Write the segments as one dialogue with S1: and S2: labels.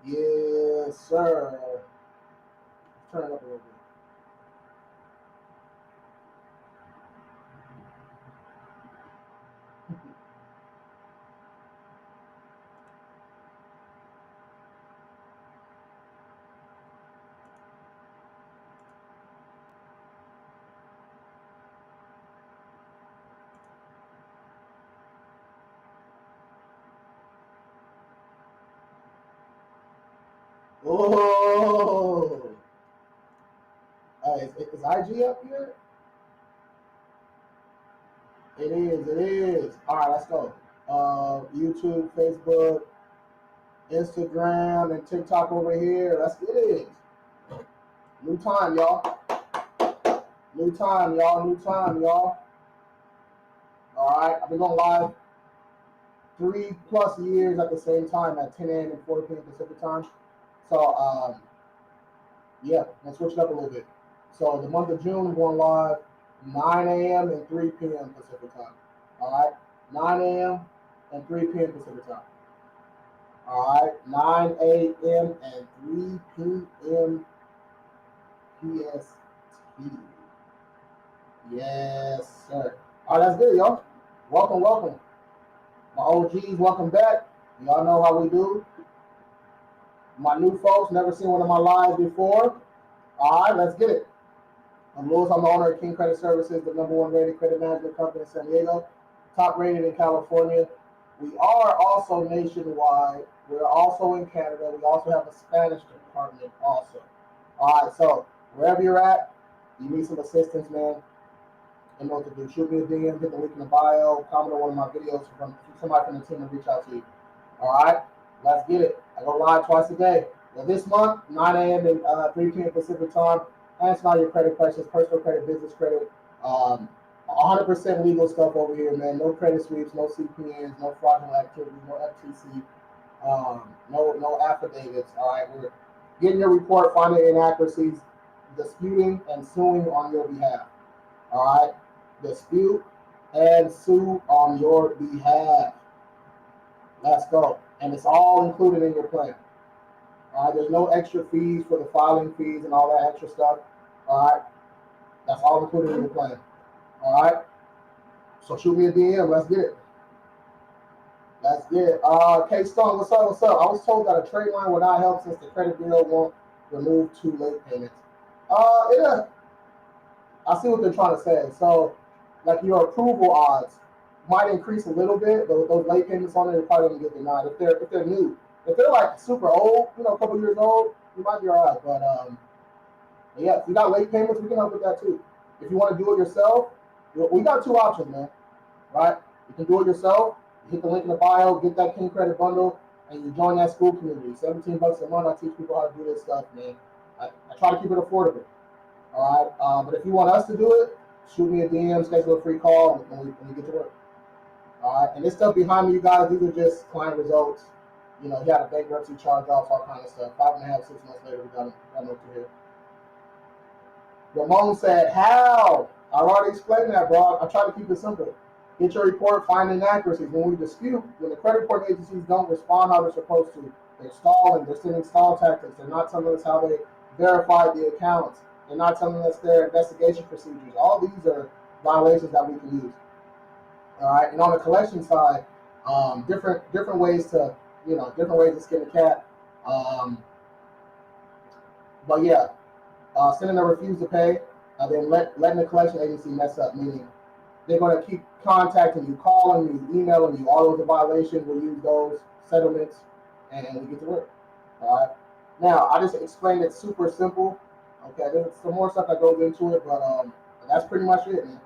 S1: Yes, sir. Turn it up a little bit. Oh, is IG up here? It is. It is. All right, let's go. YouTube, Facebook, Instagram, and TikTok over here. Let's get it. New time, y'all. New time, y'all. New time, y'all. All right, I've been going live 3+ years at the same time at 10 a.m. and 4 p.m. Pacific time. So, yeah, let's switch it up a little bit. So the month of June, we're going live 9 a.m. and 3 p.m. Pacific time. All right, 9 a.m. and 3 p.m. Pacific time. All right, 9 a.m. and 3 p.m. PST. Yes, sir. All right, that's good, y'all. Welcome, welcome. My OGs, welcome back. Y'all know how we do. My new folks, never seen one of my lives before. All right, let's get it. I'm Louis. I'm the owner of King Credit Services, the #1 rated credit management company in San Diego, top rated in California. We are also nationwide. We're also in Canada. We also have a Spanish department also. All right, so wherever you're at, you need some assistance, man. You know what to do. Shoot me a DM, hit the link in the bio, comment on one of my videos from somebody from the team to reach out to you. All right, let's get it. I go live twice a day. Well, this month, 9 a.m. and 3 p.m. Pacific time. Answer all your credit questions, personal credit, business credit. 100% legal stuff over here, man. No credit sweeps, no CPNs, no fraudulent activities, no FTC, no affidavits. All right, we're getting your report, finding inaccuracies, disputing and suing on your behalf. All right, dispute and sue on your behalf. Let's go, and it's all included in your plan. All right, there's no extra fees for the filing fees and all that extra stuff. All right, that's all included in your plan. All right, so shoot me a DM. Let's get it. Let's get it. K-Stone, what's up? What's up? I was told that a trade line would not help since the credit bureau won't remove 2 late payments. I see what they're trying to say. So, like your approval odds might increase a little bit, but with those late payments on it, you're probably gonna get denied. If they're new, if they're like super old, a couple years old, you might be all right. But yeah, if you got late payments, we can help with that too. If you want to do it yourself, we got 2 options, man. Right? You can do it yourself. You hit the link in the bio, get that King Credit bundle, and you join that school community. $17 a month. I teach people how to do this stuff, man. I try to keep it affordable. All right. But if you want us to do it, shoot me a DM, schedule a free call, and we get to work. All right. And this stuff behind me, you guys, these are just client results. He had a bankruptcy, charge-offs, all kind of stuff. 5.5, 6 months later, we got no to here. Ramon said, how? I already explained that, bro. I try to keep it simple. Get your report, find inaccuracies. When we dispute, when the credit reporting agencies don't respond how they're supposed to, they're stalling, they're sending stall tactics, they're not telling us how they verified the accounts, they're not telling us their investigation procedures. All these are violations that we can use. All right, and on the collection side, different ways to different ways to skin a cat. But yeah, sending a refuse to pay, then letting the collection agency mess up, meaning they're going to keep contacting you, calling you, emailing you. All those are violations. We'll use those settlements, and we get to work. All right. Now, I just explained it super simple. Okay, there's some more stuff that goes into it, but that's pretty much it, man.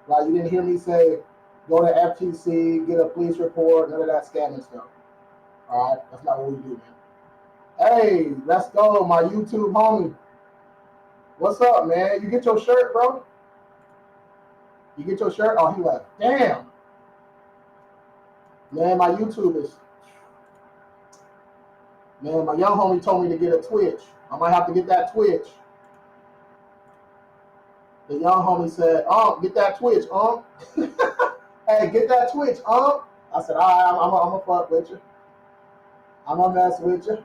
S1: Like, you didn't hear me say go to FTC, get a police report, none of that scamming stuff. All right, that's not what we do, man. Hey, let's go, my YouTube homie. What's up, man? You get your shirt, bro? You get your shirt? Oh, he left. Damn. Man, my YouTube is... Man, my young homie told me to get a Twitch. I might have to get that Twitch. The young homie said, get that Twitch, Hey, get that Twitch, I said, all right, I'm going to fuck with you. I'm going to mess with you.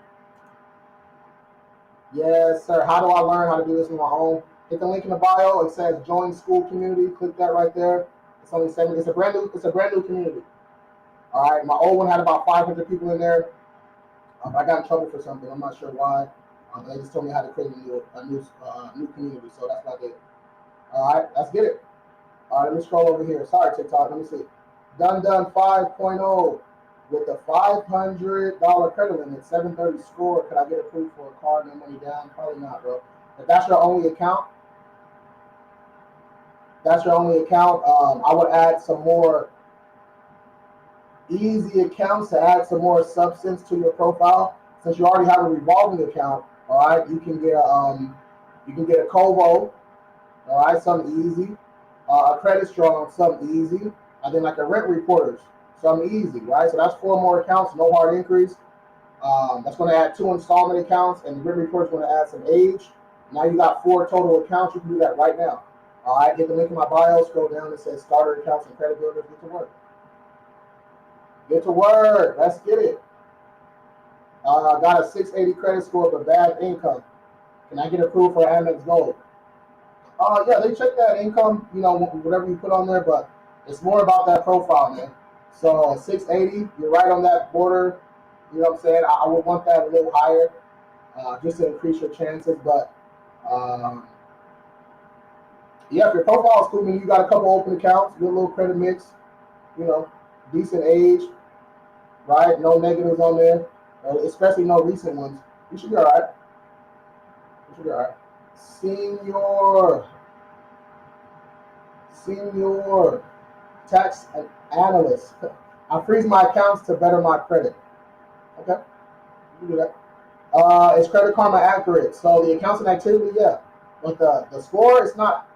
S1: Yes, sir. How do I learn how to do this on my own? Hit the link in the bio. It says join school community. Click that right there. It's only 7. It's a brand new. It's a brand new community. All right. My old one had about 500 people in there. I got in trouble for something. I'm not sure why. They just told me how to create a new community. So that's what I did. All right. Let's get it. All right. Let me scroll over here. Sorry, TikTok. Let me see. Done 5.0 with a $500 credit limit, 730 score. Could I get approved for a car, no money down? Probably not, bro. If that's your only account, I would add some more easy accounts to add some more substance to your profile. Since you already have a revolving account, all right, you can get a Kovo, all right, something easy, a credit strong, something easy, and then like a rent reporters, something easy, right? So that's 4 more accounts, no hard increase. That's going to add 2 installment accounts, and the rent report is going to add some age. Now you got 4 total accounts. You can do that right now. All right, hit the link in my bio. Scroll down. It says starter accounts and credit builders. Get to work. Get to work. Let's get it. Got a 680 credit score but bad income. Can I get approved for Amex Gold? Yeah, they check that income, whatever you put on there, but it's more about that profile, man. So 680, you're right on that border. You know what I'm saying? I would want that a little higher, just to increase your chances. But yeah, if your profile is cool, I mean, you got a couple open accounts, good little credit mix, you know, decent age, right? No negatives on there, especially no recent ones. You should be all right. You should be all right. Senior tax analyst. I freeze my accounts to better my credit. Okay, you can do that. Is Credit Karma accurate? So the accounts and activity, yeah, but the score is not.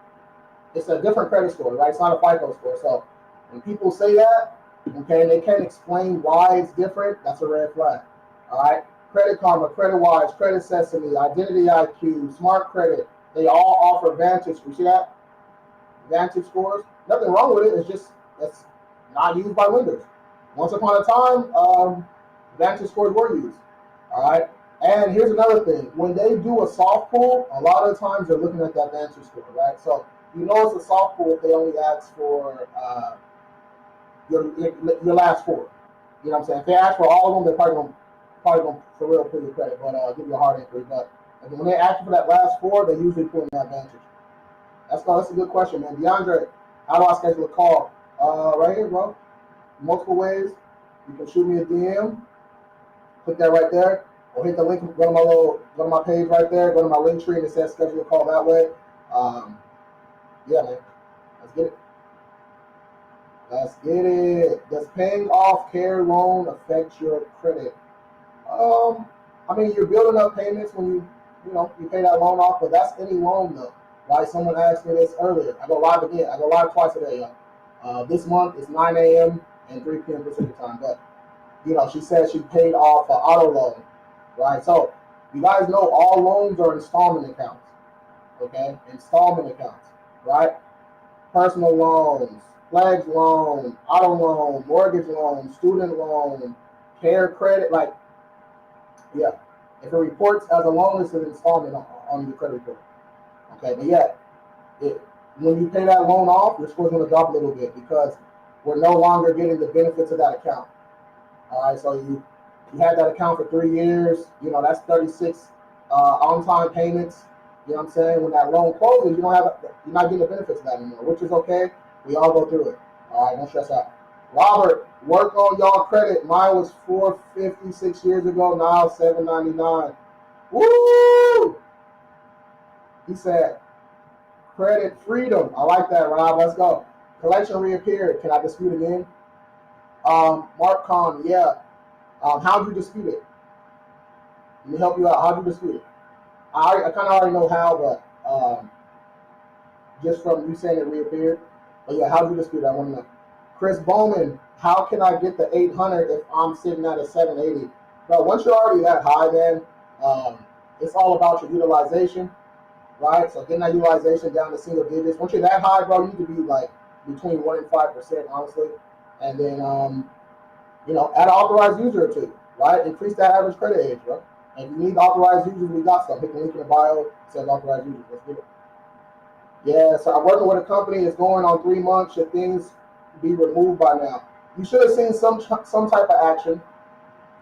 S1: It's a different credit score, right? It's not a FICO score. So when people say that, okay, and they can't explain why it's different, that's a red flag. All right. Credit Karma, Credit Wise, Credit Sesame, Identity IQ, Smart Credit, they all offer Vantage. You see that? Vantage scores. Nothing wrong with it. It's just that's not used by lenders. Once upon a time, Vantage scores were used. All right. And here's another thing: when they do a soft pull, a lot of times they're looking at that Vantage score, right? So you know it's a soft pull if they only ask for your last 4. You know what I'm saying? If they ask for all of them, they're probably gonna for real pull your credit, but give you a hard entry. But when they ask for that last 4, they usually pull in that Vantage. That's a good question, man. DeAndre, how do I schedule a call? Right here, bro. Multiple ways. You can shoot me a DM. Click that right there, or hit the link. Go to my page right there. Go to my link tree, and it says schedule a call that way. Yeah, man. Let's get it. Let's get it. Does paying off care loan affect your credit? I mean, you're building up payments when you pay that loan off, but that's any loan though. Right? Someone asked me this earlier. I go live again. I go live twice a day, y'all. This month is 9 a.m. and 3 p.m. Pacific time. But she said she paid off an auto loan, right? So you guys know all loans are installment accounts, okay? Installment accounts, right? Personal loans, pledge loan, auto loan, mortgage loan, student loan, care credit, like, yeah. If it reports as a loan, it's an installment on your credit report. Okay, but yeah, when you pay that loan off, your score's going to drop a little bit because we're no longer getting the benefits of that account. All right, so you had that account for 3 years. That's 36 on-time payments. You know what I'm saying? When that loan closes, you're not getting the benefits of that anymore, which is okay. We all go through it. All right, don't stress out. Robert, work on y'all credit. Mine was 450 6 years ago. Now 799. Woo! He said, credit freedom. I like that, Rob. Let's go. Collection reappeared. Can I dispute again? Mark Kahn, yeah. How'd you dispute it? Let me help you out. How'd you dispute it? I kind of already know how, but just from you saying it reappeared. But yeah, how'd you dispute it? I want to know. Chris Bowman, how can I get the 800 if I'm sitting at a 780? But once you're already that high, man, it's all about your utilization, right? So getting that utilization down to single digits. Once you're that high, bro, you need to be like between 1% and 5%, honestly. And then, add an authorized user or two, right? Increase that average credit age, bro. And if you need authorized users, we got some. Hit the link in the bio. It says authorized users. Let's get it. Yeah, so I'm working with a company. It's going on 3 months. Should things be removed by now? You should have seen some type of action,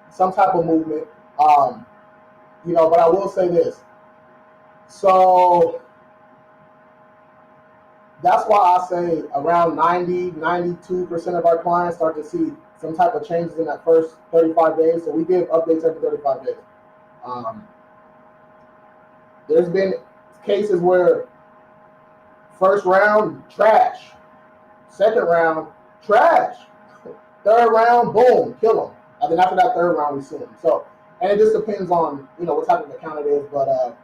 S1: some type of movement. But I will say this. So that's why I say around 92% of our clients start to see some type of changes in that first 35 days. So we give updates every 35 days. There's been cases where first round, trash. Second round, trash. Third round, boom, kill them. And then after that third round, we sue them. So, and it just depends on, what type of account it is. But,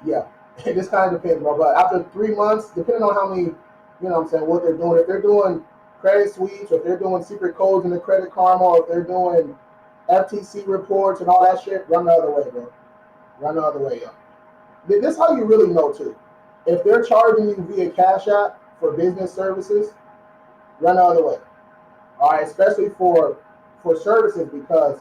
S1: yeah, it just kind of depends, bro. But after 3 months, depending on how many, what they're doing. If they're doing credit sweeps, or if they're doing secret codes in the Credit Karma, or if they're doing FTC reports and all that shit, run the other way, bro. Run the other way, yo. This is how you really know, too. If they're charging you via Cash App for business services, run the other way. All right, especially for services, because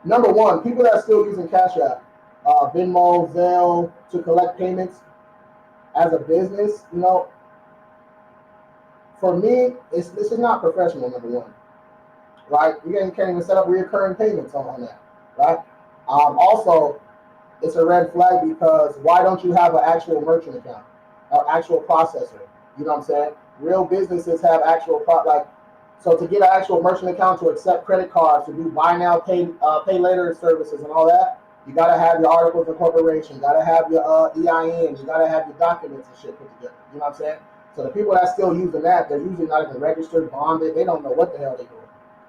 S1: number one, people that are still using Cash App, Venmo, Zelle to collect payments as a business, for me, this is not professional. Number one, right? You can't even set up recurring payments on that, right? Also, it's a red flag, because why don't you have an actual merchant account or actual processor? You know what I'm saying? Real businesses have actual so to get an actual merchant account to accept credit cards, to do buy now, pay later services and all that, you gotta have your articles of incorporation, gotta have your EIN, you gotta have your documents and shit put together. You know what I'm saying? So the people that's still using that, they're usually not even registered, bonded. They don't know what the hell they're doing.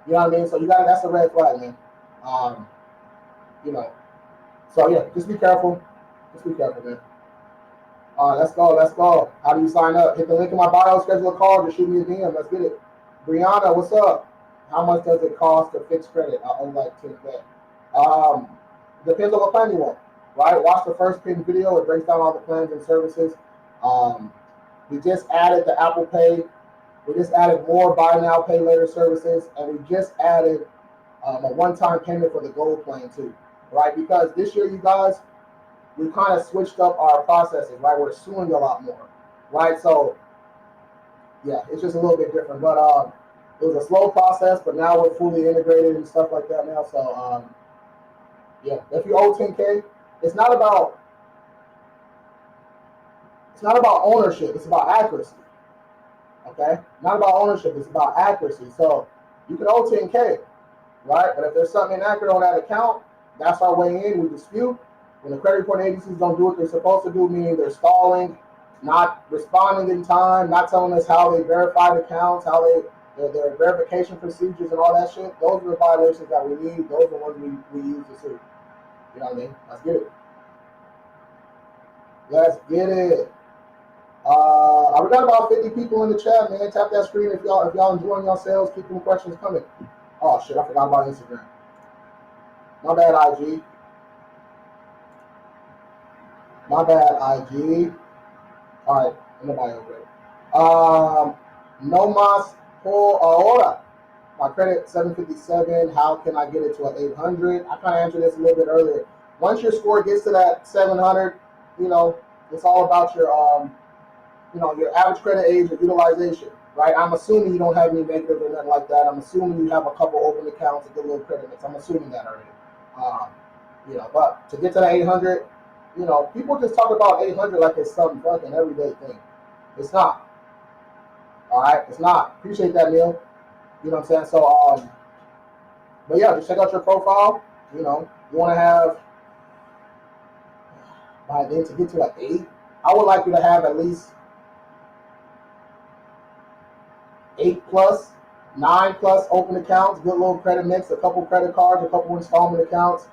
S1: You know what I mean? So that's a red flag, man. So yeah, just be careful. Just be careful, man. All right, let's go. How do you sign up? Hit the link in my bio, schedule a call, just shoot me a DM. Let's get it. Brianna, what's up? How much does it cost to fix credit? I owe like 10K. Depends on what plan you want, right? Watch the first pinned video. It breaks down all the plans and services. We just added the Apple Pay. We just added more buy now, pay later services, and we just added a one-time payment for the gold plan too, right? Because this year, you guys, we kind of switched up our processes, right? We're suing a lot more, right? So, yeah, it's just a little bit different. But it was a slow process, but now we're fully integrated and stuff like that now. So, yeah, if you owe 10K, it's not about ownership. It's about accuracy. Okay, not about ownership. It's about accuracy. So you can owe 10K, right? But if there's something inaccurate on that account, that's our way in. We dispute. When the credit reporting agencies don't do what they're supposed to do, meaning they're stalling, not responding in time, not telling us how they verified accounts, how their verification procedures and all that shit, those are the violations that we need. Those are the ones we use to sue. You know what I mean? Let's get it. Let's get it. We got about 50 people in the chat, man. Tap that screen if y'all enjoying yourselves. Keep them questions coming. Oh shit, I forgot about Instagram. My bad, IG. My bad, IG. All right, in the bio, great. No mas por ahora. My credit 757. How can I get it to an 800? I kind of answered this a little bit earlier. Once your score gets to that 700, it's all about your your average credit age or utilization, right? I'm assuming you don't have any negative or nothing like that. I'm assuming you have a couple open accounts, a good little credit mix. I'm assuming that already. But to get to the 800, people just talk about 800 like it's some fucking everyday thing. It's not. All right, it's not. Appreciate that, Neil. You know what I'm saying? So, but yeah, just check out your profile. You want to have by then to get to an 8. I would like you to have at least 8+, 9+ open accounts, good little credit mix, a couple credit cards, a couple installment accounts,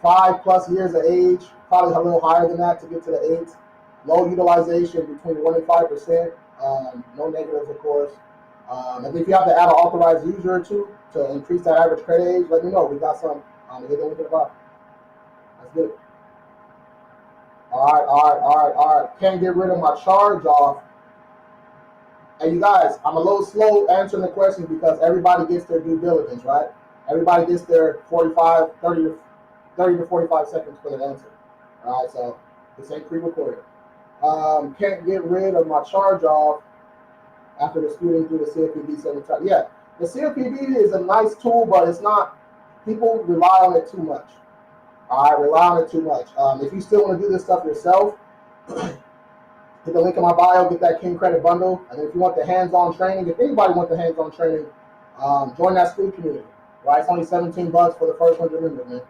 S1: 5+ years of age, probably a little higher than that to get to the 8. Low utilization between 1% and 5%. No negatives, of course. And if you have to add an authorized user or two to increase that average credit age, let me know. We got some. Hit the link in the box. That's good. All right. Can't get rid of my charge off. And you guys, I'm a little slow answering the questions because everybody gets their due diligence, right? Everybody gets their 30 to 45 seconds for the answer. All right, so this ain't pre-recorded. Can't get rid of my charge off after disputing through the CFPB several times. Yeah, the CFPB is a nice tool, but it's not. People rely on it too much. All right, rely on it too much. If you still want to do this stuff yourself, hit the link in my bio, get that King Credit Bundle. And if you want the hands-on training, if anybody wants the hands-on training, join that school community. Right, it's only $17 for the first 100 members, man.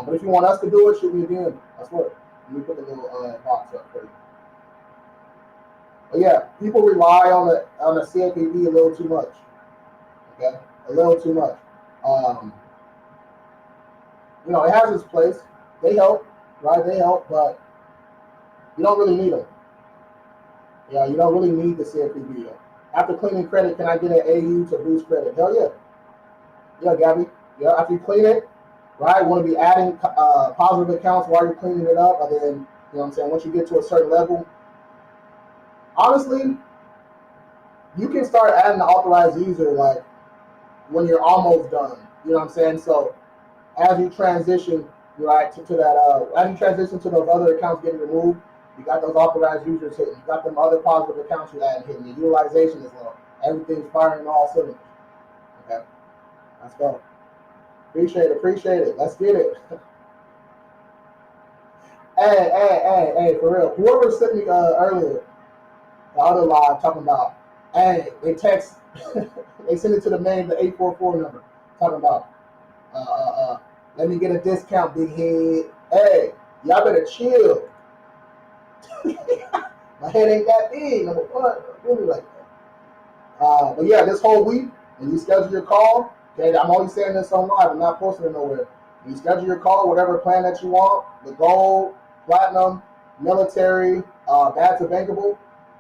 S1: But if you want us to do it, shoot me a DM. That's what. Let me put the little box up for you. But yeah, people rely on the CFPB a little too much. Okay, a little too much. You know, it has its place. They help, right? They help, but you don't really need them. Yeah, you don't really need the CFPB yet. After cleaning credit, can I get an AU to boost credit? Hell yeah. Yeah, Gabby. Yeah, after you clean it, right? You want to be adding positive accounts while you're cleaning it up, and then, you know what I'm saying, once you get to a certain level, honestly, you can start adding the authorized user like when you're almost done. You know what I'm saying? So as you transition, right, to that, as you transition to those other accounts getting removed, you got those authorized users hitting. You got them other positive accounts you add hitting. Your utilization is low. Everything's firing on all cylinders. Okay, let's go. Appreciate it. Let's get it. Hey, for real. Whoever sent me earlier, the other live talking about, hey, they text, they send it to the main, the 844 number, talking about, let me get a discount, big head. Hey, y'all better chill. My head ain't that big. I'm like, what? Really like that. But yeah, this whole week, when you schedule your call, okay, I'm only saying this on live, I'm not posting it nowhere. When you schedule your call, whatever plan that you want, the gold, platinum, military, bad to bankable,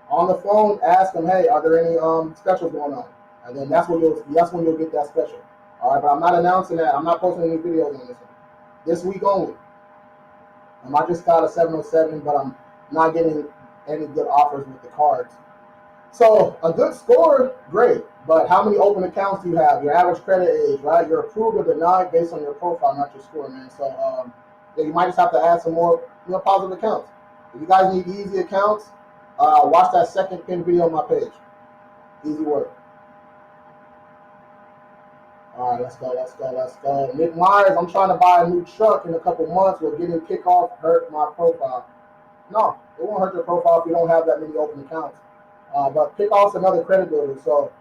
S1: on the phone, ask them, hey, are there any specials going on? And then that's when you'll get that special. All right, but I'm not announcing that. I'm not posting any videos on this one. This week only. I just got a 707, but I'm not getting any good offers with the cards. So a good score, great. But how many open accounts do you have? Your average credit age, right? You're approved or denied based on your profile, not your score, man. So yeah, you might just have to add some more, positive accounts. If you guys need easy accounts, watch that second pinned video on my page. Easy work. All right, let's go. Nick Myers, I'm trying to buy a new truck in a couple months. Will getting kickoff hurt my profile? No, it won't hurt your profile if you don't have that many open accounts. But kickoff's another credit builder, so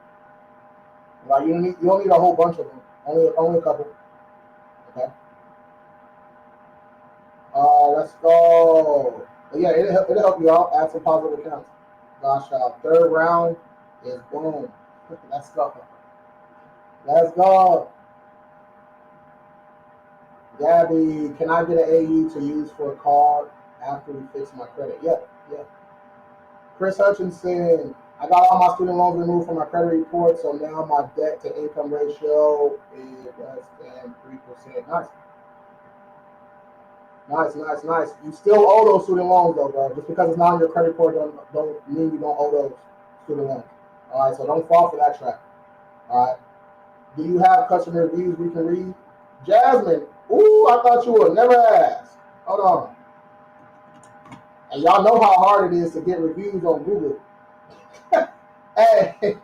S1: like you don't need a whole bunch of them. Only a couple. Okay. Let's go. But yeah, it'll help you out. Add some positive accounts. Gosh, third round is boom. Let's go. Let's go. Gabby, can I get an AU to use for a card after we fix my credit? Yeah. Chris Hutchinson, I got all my student loans removed from my credit report, so now my debt to income ratio is less than 3%. Nice. You still owe those student loans though, bro. Just because it's not on your credit report don't mean you don't owe those student loans. All right, so don't fall for that trap. All right. Do you have customer reviews we can read? Jasmine, ooh, I thought you would never ask. Hold on. And y'all know how hard it is to get reviews on Google. Hey,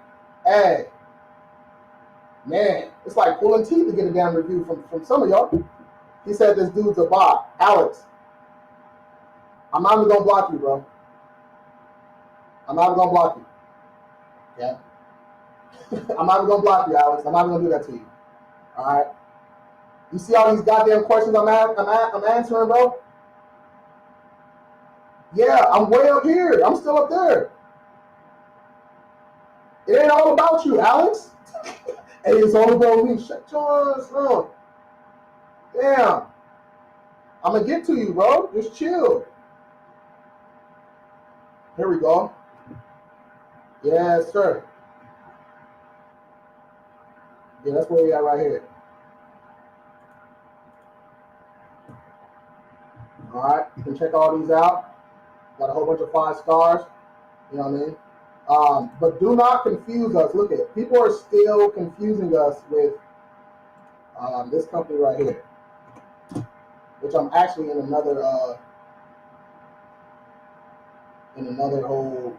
S1: man, it's like pulling teeth to get a damn review from some of y'all. He said this dude's a bot. Alex, I'm not even gonna block you, bro. I'm not even gonna block you. Yeah. I'm not even gonna block you, Alex. I'm not even gonna do that to you. All right. You see all these goddamn questions I'm answering, bro? Yeah, I'm way up here. I'm still up there. It ain't all about you, Alex. Hey, it's all about me. Shut your ass up. Damn. I'm gonna get to you, bro. Just chill. Here we go. Yes, sir. Yeah, that's where we at right here. All right, you can check all these out. Got a whole bunch of 5 stars. You know what I mean? But do not confuse us. Look at people are still confusing us with This company right here, which I'm actually in another whole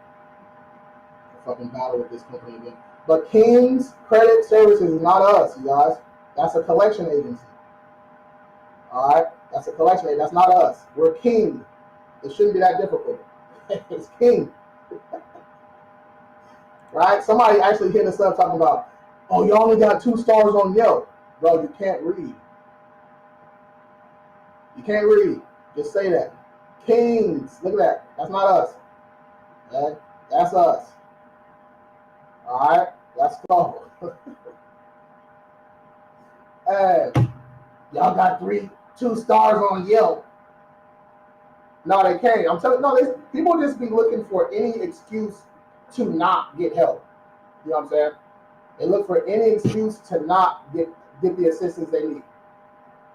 S1: fucking battle with this company again. But King's Credit Services is not us, you guys. That's a collection agency. All right, that's a collection agency. That's not us. We're King. It shouldn't be that difficult. It's King. Right? Somebody actually hit us up talking about, oh, you only got 2 stars on Yelp. Bro, you can't read. You can't read. Just say that. Kings. Look at that. That's not us. Okay? That's us. Alright? Let's go. Hey, y'all got 2 stars on Yelp. No, they can't. I'm telling you, no, people just be looking for any excuse to not get help. You know what I'm saying? They look for any excuse to not get the assistance they need.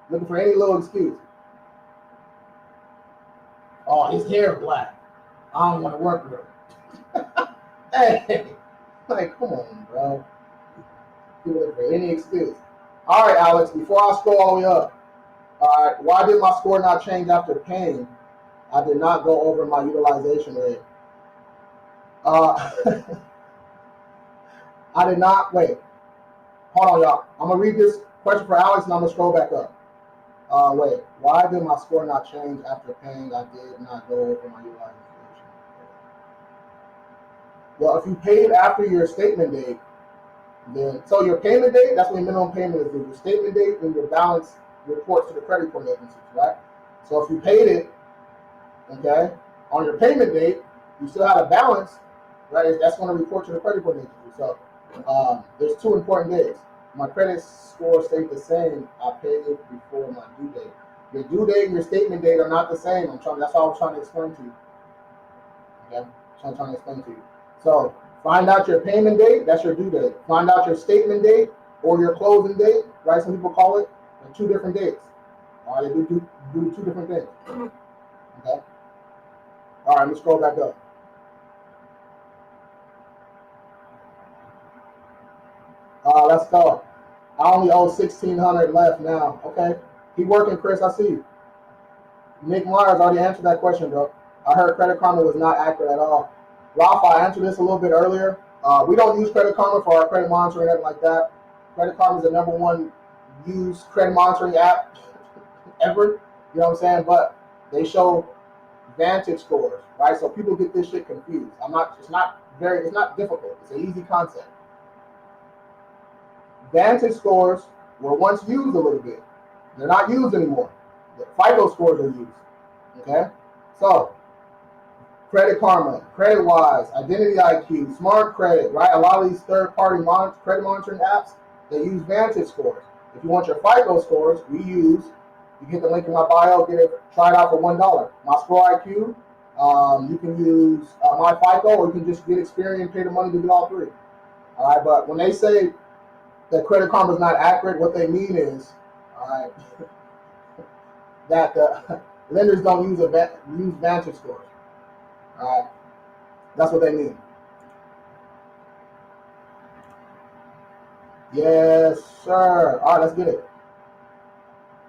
S1: Looking for any little excuse. Oh, his hair black. I don't want to work with him. Hey, like, come on, bro. People look for any excuse. All right, Alex, before I scroll all the way up, all right, why did my score not change after paying? I did not go over my utilization rate. I did not, wait. Hold on, y'all. I'm going to read this question for Alex, and I'm going to scroll back up. Wait, why did my score not change after paying? I did not go over my utilization. Well, if you paid after your statement date, then so your payment date, that's when minimum payment is due. Your statement date and your balance reports to the credit report agencies, right? So if you paid it, okay, on your payment date, you still have a balance, right? That's going to report to the credit report agency. So there's 2 important dates. My credit score stayed the same. I paid it before my due date. Your due date and your statement date are not the same. That's all I'm trying to explain to you. Okay, that's what I'm trying to explain to you. So find out your payment date. That's your due date. Find out your statement date or your closing date. Right? Some people call it. They're 2 different dates. All right, they do 2 different things. Okay. All right, let's scroll back up. Let's go. I only owe $1,600 left now. Okay. Keep working, Chris. I see you. Nick Myers already answered that question, bro. I heard Credit Karma was not accurate at all. Ralph, I answered this a little bit earlier. We don't use Credit Karma for our credit monitoring or anything like that. Credit Karma is the #1 used credit monitoring app ever. You know what I'm saying? But they show Vantage scores, right? So people get this shit confused. It's not difficult. It's an easy concept. Vantage scores were once used a little bit. They're not used anymore. The FICO scores are used. Okay? So, Credit Karma, CreditWise, Identity IQ, Smart Credit, right? A lot of these third-party credit monitoring apps, they use Vantage scores. If you want your FICO scores, you get the link in my bio, try it out for $1. My Score IQ, you can use my FICO, or you can just get Experian, pay the money to do all 3. All right, but when they say that Credit Karma is not accurate, what they mean is, all right, that the lenders don't use Vantage scores. All right, that's what they mean. Yes, sir. All right, let's get it.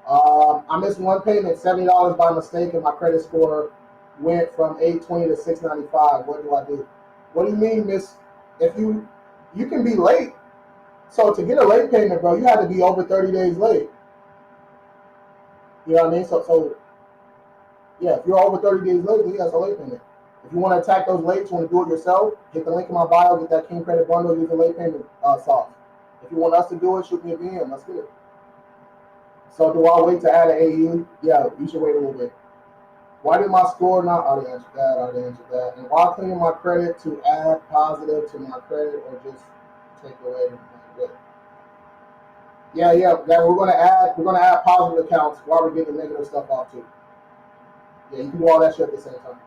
S1: I missed one payment, $70 by mistake, and my credit score went from 820 to 695. What do I do? What do you mean, miss? If you can be late. So to get a late payment, bro, you have to be over 30 days late. You know what I mean? So yeah, if you're over 30 days late, then that's a late payment. If you want to attack those late, you want to do it yourself, hit the link in my bio, get that King Credit Bundle, use the late payment sauce. If you want us to do it, shoot me a DM. Let's get it. So do I wait to add an AU? Yeah, you should wait a little bit. Why did my score not? I already answered that. And why cleaning my credit to add positive to my credit or just take away my credit? Yeah. That we're gonna add positive accounts while we're getting the negative stuff off too. Yeah, you can do all that shit at the same time.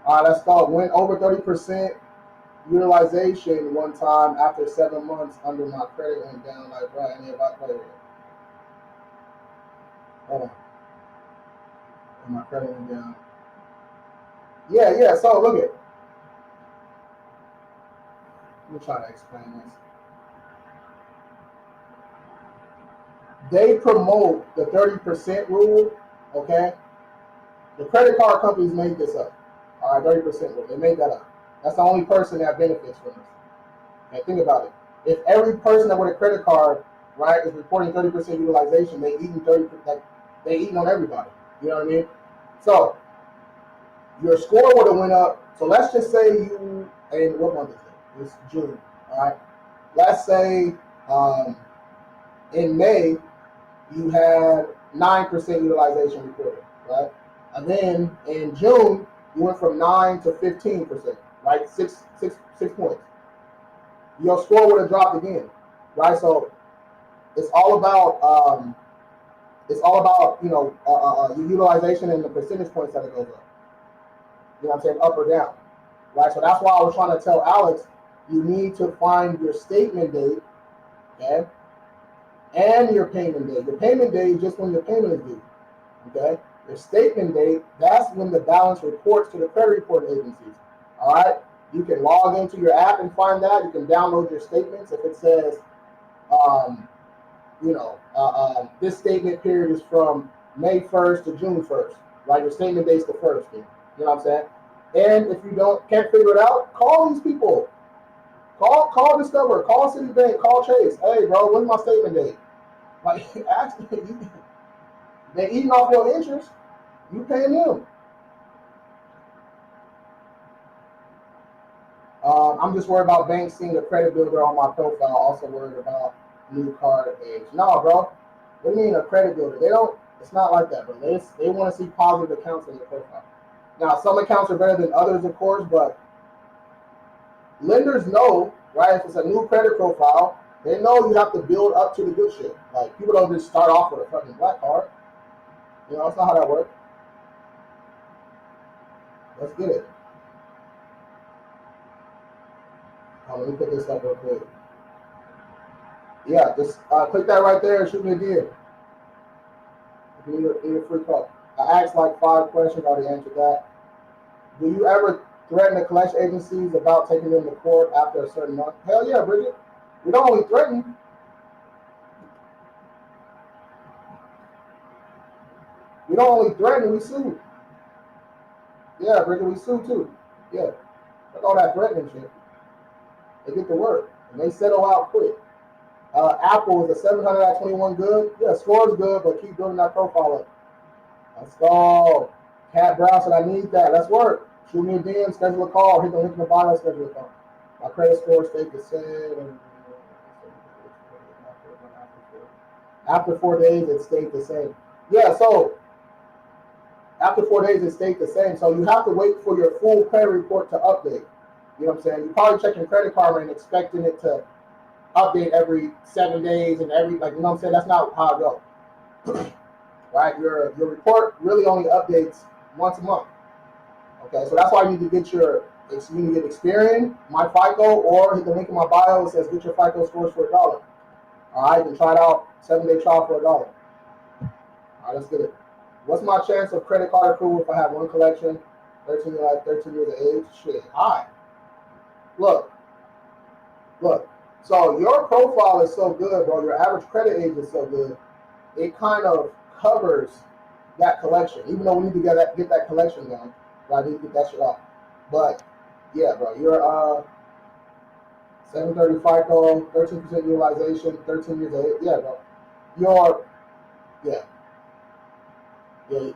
S1: All right, let's start. Went over 30% utilization one time after 7 months under my credit went down like right. And about credit. Hold on. And my credit went down. Yeah. So look at. Let me try to explain this. they promote the 30% rule, okay? The credit card companies made this up. All right, 30% rule. They made that up. That's the only person that benefits from this. Okay, think about it. If every person that with a credit card, right, is reporting 30% utilization, they eating 30%, like they eating on everybody. You know what I mean? So your score would have went up. So let's just say you, and what month is it? It's June. All right. Let's say in May you had 9% utilization reported, right? And then in June you went from 9 to 15%, right? Six points. Your score would have dropped again, right? So it's all about your utilization and the percentage points that it goes up. You know what I'm saying? Up or down, right? So that's why I was trying to tell Alex, you need to find your statement date, okay, and your payment date. Your payment date is just when your payment is due, okay? Your statement date, that's when the balance reports to the credit report agencies, all right? You can log into your app and find that. You can download your statements. If it says, this statement period is from May 1st to June 1st, right? Your statement date's the 1st, you know what I'm saying? And if you can't figure it out, call these people. Call Discover, call Citibank, call Chase. Hey, bro, when's my statement date? Like, actually, they're eating off your interest. You paying them. I'm just worried about banks seeing a credit builder on my profile. Also worried about new card age. No, bro. What do you mean a credit builder? They don't. It's not like that, bro. They want to see positive accounts on your profile. Now, some accounts are better than others, of course, but lenders know, right? If it's a new credit profile, they know you have to build up to the good shit. Like, people don't just start off with a fucking black card. You know, that's not how that works. Let's get it. Let me put this up real quick. Yeah, just click that right there and shoot me a DM. Need a free call. I asked like 5 questions, already answered that. Do you ever threaten the collection agencies about taking them to court after a certain month? Hell yeah, Bridget. We don't only threaten. We don't only threaten, we sue. Yeah, Bridget, we sue too. Yeah. Look all that threatening shit. They get to work and they settle out quick. Apple is a 721 good. Yeah, score's good, but keep building that profile up. Let's go. Cat Brown said, I need that. Let's work. Shoot me a DM, schedule a call. Hit the link in the bio, schedule a call. My credit score stayed the same. After 4 days, it stayed the same. Yeah, so after 4 days, it stayed the same. So you have to wait for your full credit report to update. You know what I'm saying? You're probably checking Credit Karma and expecting it to update every 7 days and you know what I'm saying? That's not how it goes. Right? Your report really only updates once a month. Okay, so that's why you need to get Experian, my FICO, or hit the link in my bio. It says get your FICO scores for $1. All right, you can try it out, 7-day trial for $1. All right, let's get it. What's my chance of credit card approval if I have one collection, 13 years of age? Shit, high. Look. So your profile is so good, bro. Your average credit age is so good. It kind of covers that collection, even though we need to get that collection done. Right, I need to get that shit off. But yeah, bro, you're 730 FICO, 13% utilization, 13 years of age. Yeah, bro.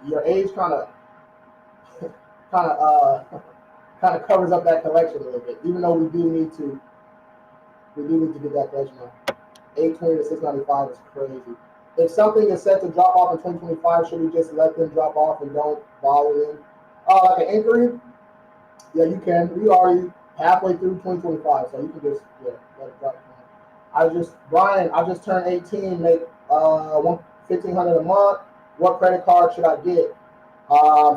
S1: Your age kind of covers up that collection a little bit, even though we do need to get that collection on. 820 to 695 is crazy. If something is set to drop off in 2025, should we just let them drop off and don't bother them? Like an inquiry? Yeah, you can. We already halfway through 2025, so you can just let it drop. Brian, I just turned 18, make $1,500 a month. What credit card should I get?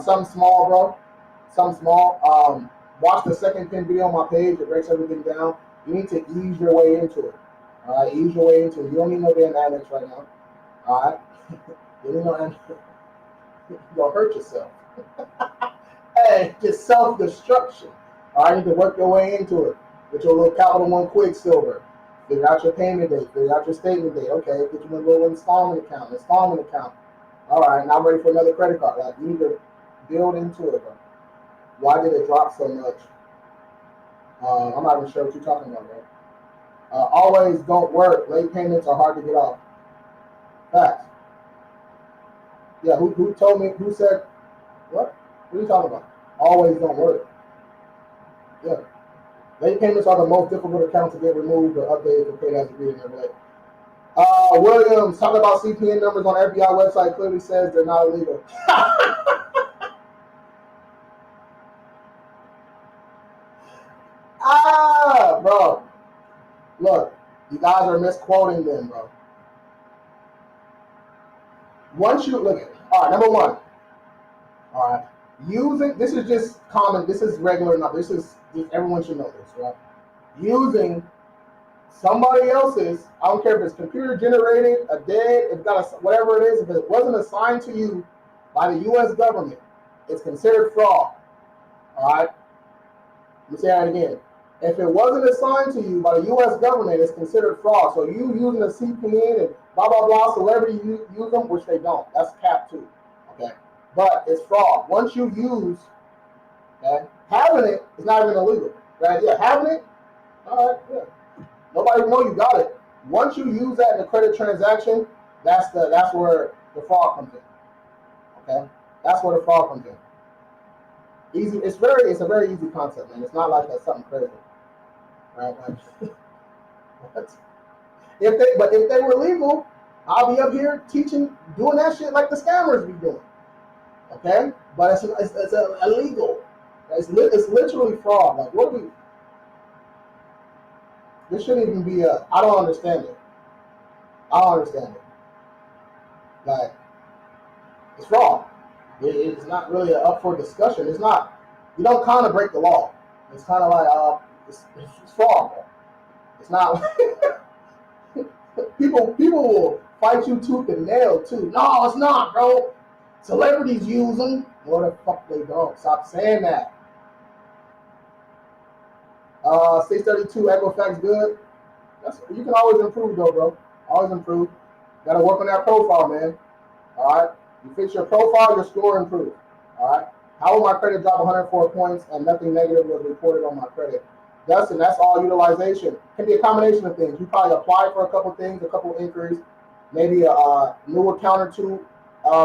S1: Something small, bro. Something small. Watch the second pin video on my page. It breaks everything down. You need to ease your way into it. All right, ease your way into it. You don't need no damn Amex right now. All right, you don't need no Amex. You're gonna hurt yourself. Hey, just self-destruction. All right, you need to work your way into it with your little Capital One Quicksilver. Figure out your payment date. Figure out your statement date. Okay, get you a little installment account. Installment account. All right, now I'm ready for another credit card. Like, you need to build into it. Bro. Why did it drop so much? I'm not even sure what you're talking about, bro. Always don't work. Late payments are hard to get off. Facts. Yeah, who told me? Who said what? What are you talking about? Always don't work. Yeah. Late payments are the most difficult accounts to get removed or updated to pay as agreed and everything. Williams, talking about CPN numbers on FBI website clearly says they're not illegal. Bro. Look, you guys are misquoting them, bro. Once you look at it, all right, number one, all right, using this is just common. This is regular enough. This is just everyone should know this, right? Using somebody else's, I don't care if it's computer generated, a dead, it's got a, whatever it is, if it wasn't assigned to you by the U.S. government, it's considered fraud. All right? Let me say that again. If it wasn't assigned to you by the U.S. government, it's considered fraud. So you using a CPN and blah, blah, blah, celebrity use them, which they don't. That's cap too. Okay? But it's fraud. Once you use, okay, having it is not even illegal. Right? Yeah, having it, all right, yeah. Nobody know you got it. Once you use that in a credit transaction, that's where the fraud comes in. Okay, that's where the fraud comes in. Easy. It's a very easy concept, man. It's not like that's something crazy, right? If they were legal, I'll be up here teaching, doing that shit like the scammers be doing. Okay, but it's illegal. It's literally fraud. Like, what do we? This shouldn't even be a. I don't understand it. I don't understand it. Like, it's fraud. It's not really up for discussion. It's not. You don't kind of break the law. It's kind of like it's fraud. Bro. It's not. people will fight you tooth and nail too. No, it's not, bro. Celebrities use them. No, the fuck they don't. Stop saying that. 632 Equifax good. You can always improve though, bro. Always improve. Gotta work on that profile, man. All right. You fix your profile, your score improves. All right. How will my credit drop 104 points and nothing negative was reported on my credit? Dustin, that's all utilization. Can be a combination of things. You probably apply for a couple things, a couple inquiries, maybe a new account or two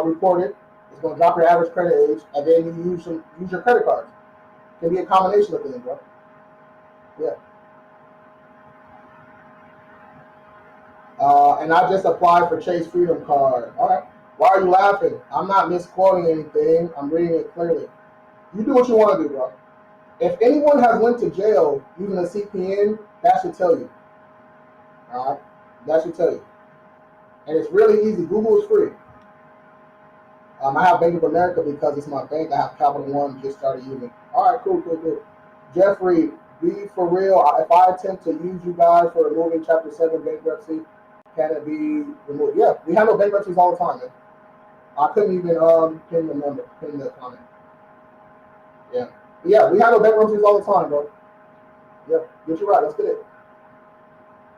S1: reported. It's going to drop your average credit age, and then you use your credit cards. Can be a combination of things, bro. Yeah. And I just applied for Chase Freedom Card. All right. Why are you laughing? I'm not misquoting anything. I'm reading it clearly. You do what you want to do, bro. If anyone has went to jail using a CPN, that should tell you. All right? That should tell you. And it's really easy. Google is free. I have Bank of America because it's my bank. I have Capital One, just started using. All right, cool. Jeffrey, be for real. If I attempt to use you guys for removing Chapter 7 bankruptcy, can it be removed? Yeah, we handle bankruptcies all the time, man. I couldn't even pin the comment. Yeah. Yeah, we handle bankruptcies all the time, bro. Yeah, get you right. Let's get it.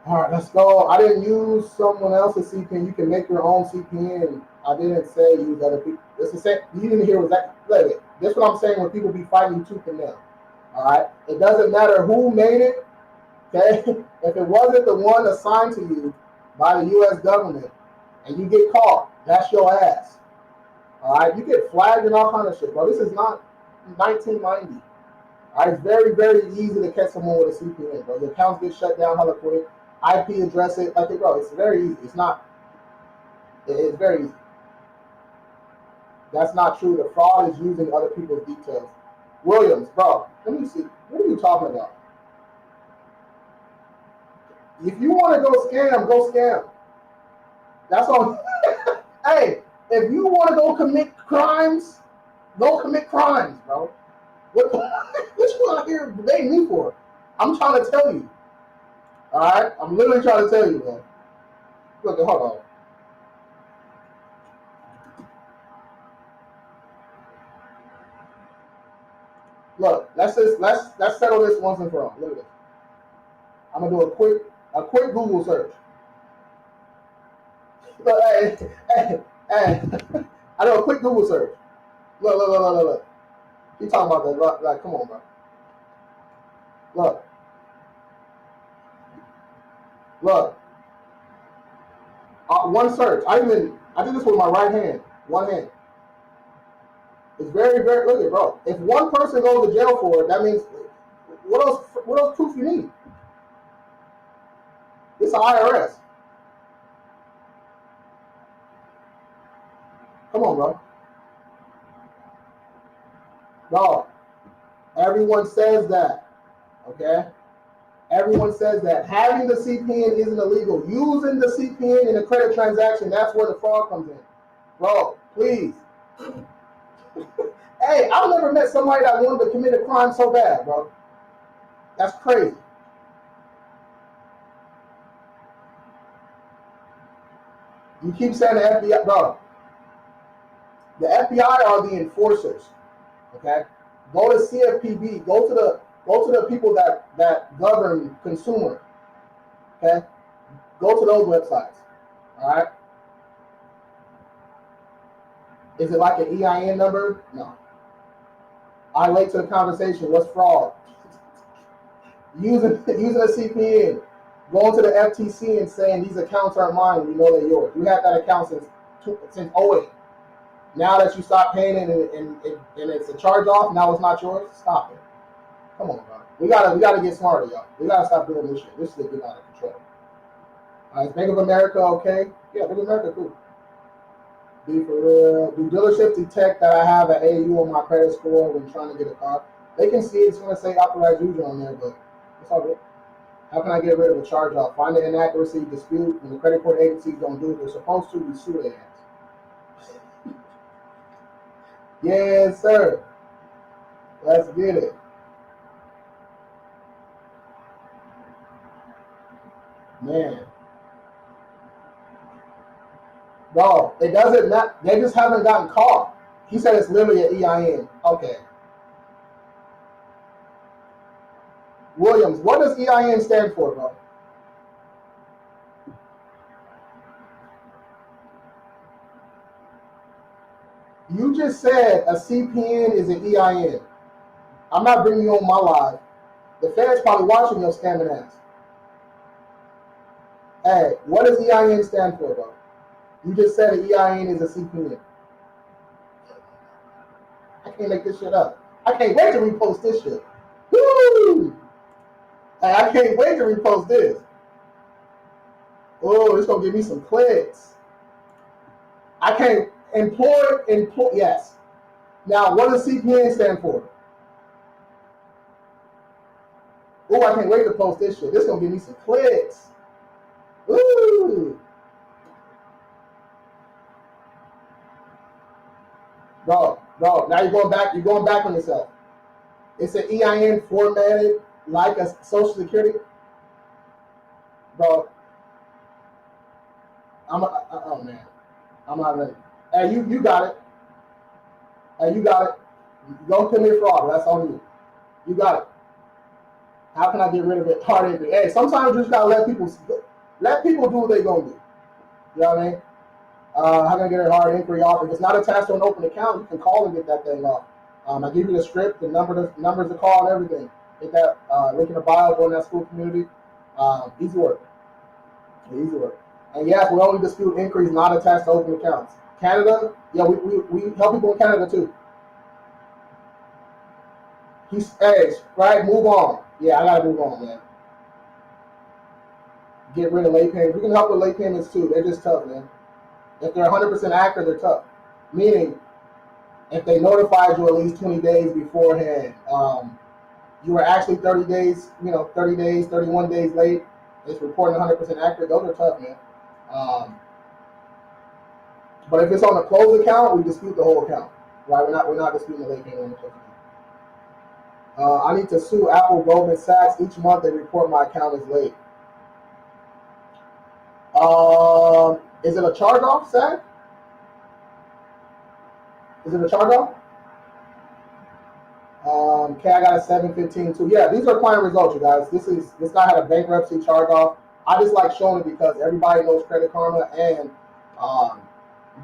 S1: All right, let's go. I didn't use someone else's CPN. You can make your own CPN. I didn't say use other people. This is saying you didn't hear was that. Look, this is what I'm saying when people be fighting tooth and nail. All right, it doesn't matter who made it. Okay, if it wasn't the one assigned to you by the U.S. government, and you get caught, that's your ass. All right, you get flagged and all kind of shit, bro. This is not 1990. All right, it's very, very easy to catch someone with a CPN, bro. Your accounts get shut down hella quick. IP address it, like, bro. It's very easy. It's not. It's very easy. That's not true. The fraud is using other people's details. Williams, bro. Let me see. What are you talking about? If you want to go scam, go scam. That's all. Hey, if you want to go commit crimes, go commit crimes, bro. What you out here debating me for? I'm trying to tell you. All right, I'm literally trying to tell you, man. Look, hold on. Look, let's settle this once and for all. Look at this. I'm gonna do a quick A quick Google search. Look, hey. I know a quick Google search. Look. You talking about that? Like, come on, bro. Look. One search. I did this with my right hand. One hand. It's very, very. Look at, bro. If one person goes to jail for it, that means what else? What else proof you need? It's the IRS. Come on, bro. No. Everyone says that. Okay. Everyone says that. Having the CPN isn't illegal. Using the CPN in a credit transaction, that's where the fraud comes in. Bro, please. Hey, I've never met somebody that wanted to commit a crime so bad, bro. That's crazy. You keep saying the FBI, bro. The FBI are the enforcers. Okay? Go to CFPB. Go to the people that govern consumer. Okay? Go to those websites. All right? Is it like an EIN number? No. I late to the conversation. What's fraud? Using a CPN, going to the FTC and saying these accounts aren't mine when you know they're yours. You had that account since 2008. Now that you stop paying it and it's a charge off, now it's not yours. Stop it. Come on, bro. We gotta get smarter, y'all. We gotta stop doing this shit. This shit get out of control. Is Bank of America okay? Yeah, Bank of America cool. Be for real. Do dealerships detect that I have an AU on my credit score when trying to get a car? They can see it's going to say authorized user on there, but it's all good. How can I get rid of a charge off? Find the inaccuracy, dispute. When the credit card agencies don't do it, they're supposed to, we sue their ass. Yes, sir. Let's get it. Man. Bro, it doesn't matter. They just haven't gotten caught. He said it's literally an EIN. Okay. Williams, what does EIN stand for, bro? You just said a CPN is an EIN. I'm not bringing you on my live. The feds probably watching your scamming ass. Hey, what does EIN stand for, bro? You just said an EIN is a CPN. I can't make this shit up. I can't wait to repost this shit. Woo! Hey, I can't wait to repost this. Oh, it's gonna give me some clicks. I can't employ. Yes. Now, what does CPN stand for? Oh, I can't wait to post this shit. This is gonna give me some clicks. Ooh. Bro, now you're going back on yourself. It's an EIN formatted like a social security. Bro, oh man. I'm not ready. Hey, you got it. Hey, you got it. Don't commit fraud. That's on you. You got it. How can I get rid of it? Hard entry. Hey, sometimes you just gotta let people do what they gonna do. You know what I mean? How can I get a hard inquiry off? If it's not attached to an open account, you can call and get that thing off. I give you the script, the numbers to call, and everything. Hit that link in the bio, go in that school community. Easy work. Easy work. And yes, we only dispute inquiries not attached to open accounts. Canada, yeah, we help people in Canada too. Hey, right, move on. Yeah, I gotta move on, man. Get rid of late payments. We can help with late payments too. They're just tough, man. If they're 100% accurate, they're tough. Meaning, if they notified you at least 20 days beforehand, you were actually 30 days, 30 days, 31 days late, it's reporting 100% accurate, those are tough, man. But if it's on a closed account, we dispute the whole account, right? We're not disputing the late payment on the closed account. I need to sue Apple, Goldman Sachs. Each month they report my account is late. Is it a charge-off, Zach? Is it a charge-off? Okay, I got a 715 too. Yeah, these are client results, you guys. This guy had a bankruptcy charge-off. I just like showing it because everybody knows Credit Karma, and um,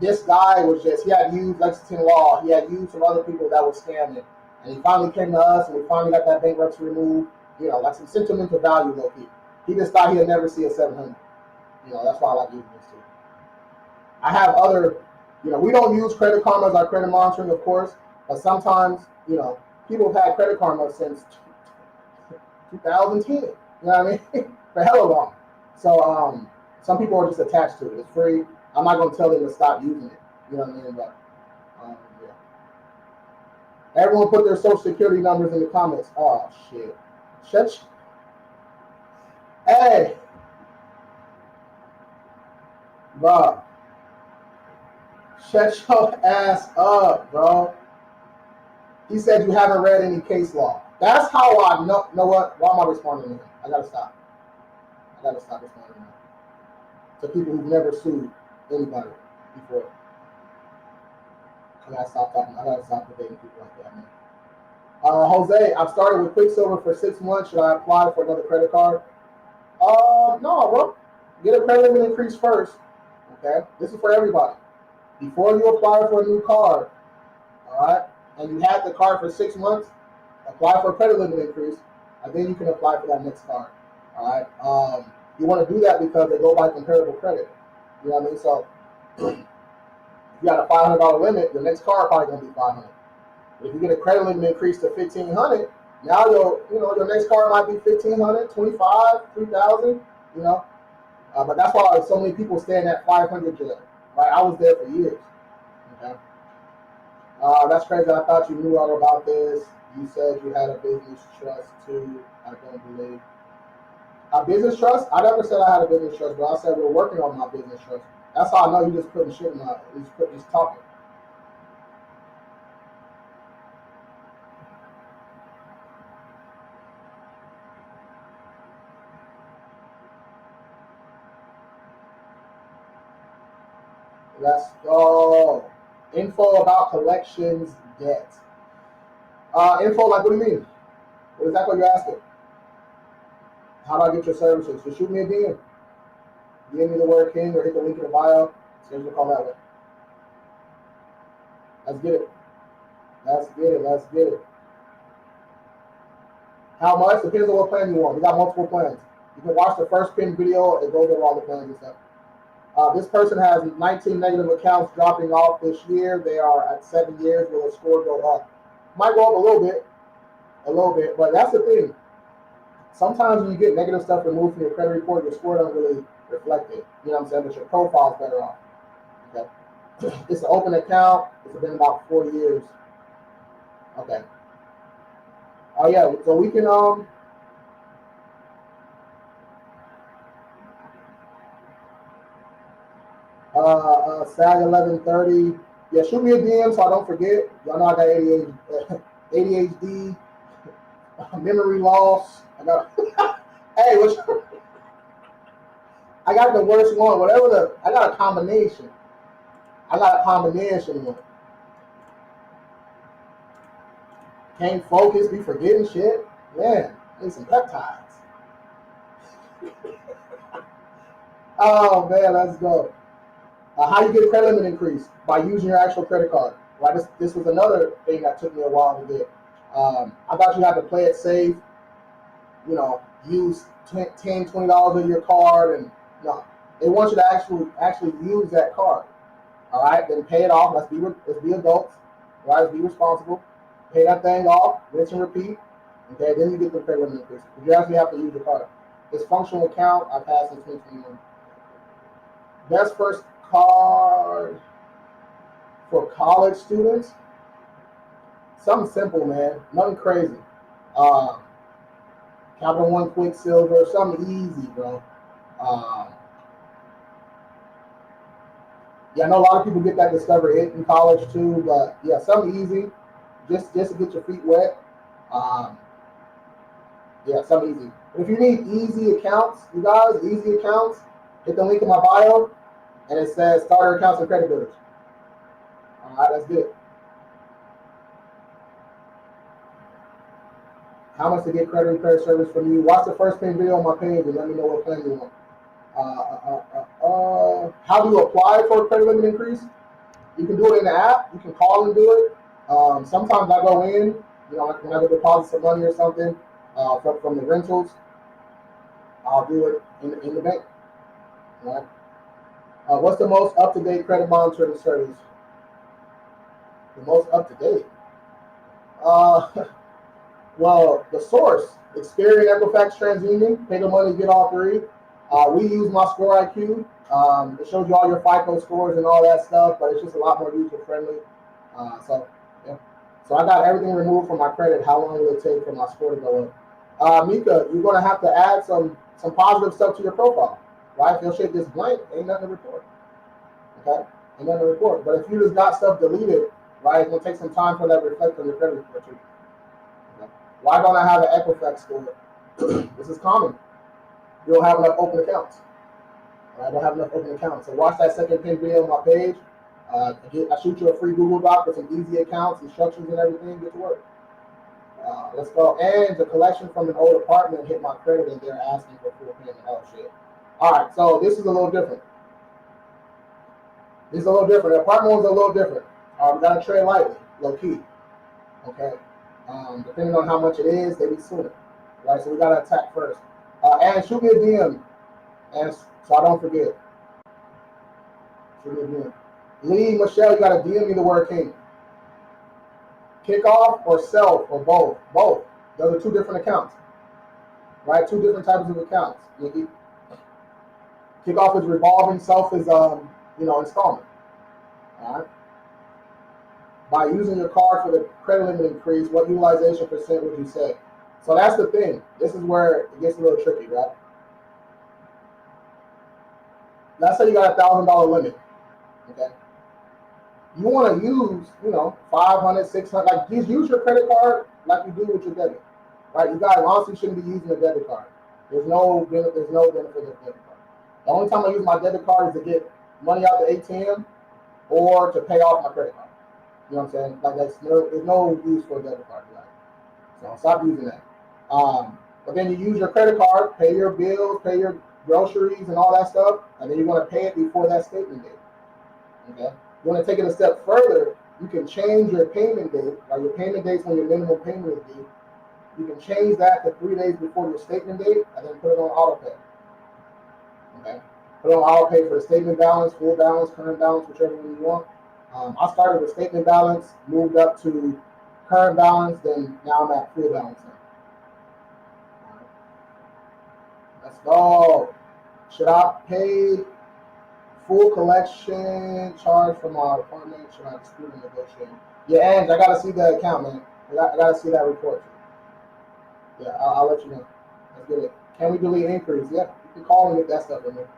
S1: this guy was just, he had used Lexington Law, he had used some other people that were scamming, and he finally came to us, and we finally got that bankruptcy removed. You know, like some sentimental value, low key. He just thought he'd never see a 700. You know, that's why I like using this too. I have other, you know, we don't use Credit Karma as our credit monitoring, of course, but sometimes, you know, people have had Credit Karma since 2010. You know what I mean? For hella long. So some people are just attached to it. It's free. I'm not gonna tell them to stop using it. You know what I mean? But yeah. Everyone put their social security numbers in the comments. Oh shit. Shut. Hey, bro. Shut your ass up, bro. He said you haven't read any case law. That's how I know. Know what? Why am I responding to him? I gotta stop. I gotta stop responding to him. To people who've never sued anybody before. I gotta stop talking. I gotta stop debating people like that, man. Jose, I've started with Quicksilver for 6 months. Should I apply for another credit card? No, bro. Get a credit limit increase first. Okay, this is for everybody. Before you apply for a new card, all right, and you had the card for 6 months, apply for a credit limit increase, and then you can apply for that next card. All right. You want to do that because they go by comparable credit. You know what I mean? So if you got a $500 limit, your next card probably gonna be 500. If you get a credit limit increase to 1,500, now your next card might be 1,500, 25, 3,000. You know, but that's why so many people stay in that 500 jail. Right? I was there for years. Okay. That's crazy. I thought you knew all about this. You said you had a business trust too. I don't believe. A business trust? I never said I had a business trust, but I said we're working on my business trust. That's how I know you just putting shit in my. Just talking. Let's go. Info about collections debt. Info like what do you mean? What exactly you're asking? How do I get your services? So shoot me a DM. DM me the word king or hit the link in the bio. Schedule a call that way. Let's get it. Let's get it. Let's get it. How much? Depends on what plan you want. We got multiple plans. You can watch the first pin video. It goes over all the plans and stuff. This person has 19 negative accounts dropping off this year. They are at 7 years. Will the score go up? Might go up a little bit. But that's the thing. Sometimes when you get negative stuff removed from your credit report, your score doesn't really reflect it. You know what I'm saying? But your profile's better off. Okay. It's an open account. It's been about 4 years. Okay. Oh yeah. So we can SAG 1130. Yeah, shoot me a DM so I don't forget. Y'all know I got ADHD, memory loss. I got hey, I got the worst one. I got a combination. I got a combination one. Can't focus, be forgetting shit. Man, need some peptides. Oh man, let's go. How you get a credit limit increase? By using your actual credit card. Right. This was another thing that took me a while to get. I thought you had to play it safe. You know, use $10, $20 of your card, and no, they want you to actually use that card. All right, then pay it off. Let's be adults. Right, let's be responsible. Pay that thing off. Rinse and repeat. Okay, then you get the credit limit increase. You actually have to use the card. This functional account I passed in 2021. Best first card for college students. Something simple, man. Nothing crazy. Um, Capital One Quicksilver. Something easy, bro. Um, yeah, I know a lot of people get that Discover It in college too, but yeah, something easy, just to get your feet wet. Um, yeah, something easy. But if you need easy accounts, you guys, easy accounts, hit the link in my bio, and it says starter accounts and credit builders. All right, that's good. How much to get credit repair service from you? Watch the first pin video on my page and let me know what plan you want. How do you apply for a credit limit increase? You can do it in the app. You can call and do it. Sometimes I go in, when I go deposit some money or something from the rentals, I'll do it in the bank. Right? What's the most up-to-date credit monitoring service? The most up-to-date? Uh, well, the source, Experian, Equifax, TransUnion, pay the money, get all three. We use my Score IQ. It shows you all your FICO scores and all that stuff, but it's just a lot more user-friendly. Yeah. So I got everything removed from my credit. How long will it take for my score to go up? Mika, you're going to have to add some positive stuff to your profile, right? If your shit is blank, ain't nothing to report. Okay? Ain't nothing to report. But if you just got stuff deleted, right, it's going to take some time for that to reflect on your credit report too. Okay? Why don't I have an Equifax score? This is common. You don't have enough open accounts. I don't have enough open accounts. So watch that second pin video on my page. I shoot you a free Google Doc with some easy accounts, instructions, and everything. Get to work. Let's go. And the collection from an old apartment hit my credit, and they're asking for full payment. Oh shit! All right, so this is a little different. The apartment one's a little different. We gotta tread lightly, low key. Okay. Depending on how much it is, they be suing. Right. So we gotta attack first. And shoot me a DM, and so I don't forget. Shoot me a DM. Lee, Michelle, you gotta DM me the word king. Kickoff or self or both. Both. Those are two different accounts. Right? Two different types of accounts. Kickoff is revolving, self is installment. Alright. By using your card for the credit limit increase, what utilization percent would you say? So that's the thing. This is where it gets a little tricky, right? Let's say you got $1,000 limit. Okay. You want to use, $500, $600. Like, just use your credit card like you do with your debit, right? You guys honestly shouldn't be using a debit card. There's no benefit of a debit card. The only time I use my debit card is to get money out the ATM or to pay off my credit card. You know what I'm saying? Like, there's no use for a debit card, right? So stop using that. But then you use your credit card, pay your bills, pay your groceries and all that stuff, and then you're going to pay it before that statement date. Okay. You want to take it a step further, you can change your payment date, like your payment date's when your minimum payment is due. You can change that to 3 days before your statement date and then put it on auto pay. Okay? Put it on auto pay for the statement balance, full balance, current balance, whichever one you want. I started with statement balance, moved up to current balance, then now I'm at full balance now. Right. Let's go. Should I pay full collection charge from our apartment? Should I dispute and negotiate? Yeah, Ange, I gotta see the account, man. I gotta see that report. Yeah, I'll let you know. Let's get it. Can we delete inquiries? Yeah, you can call and get that stuff in there.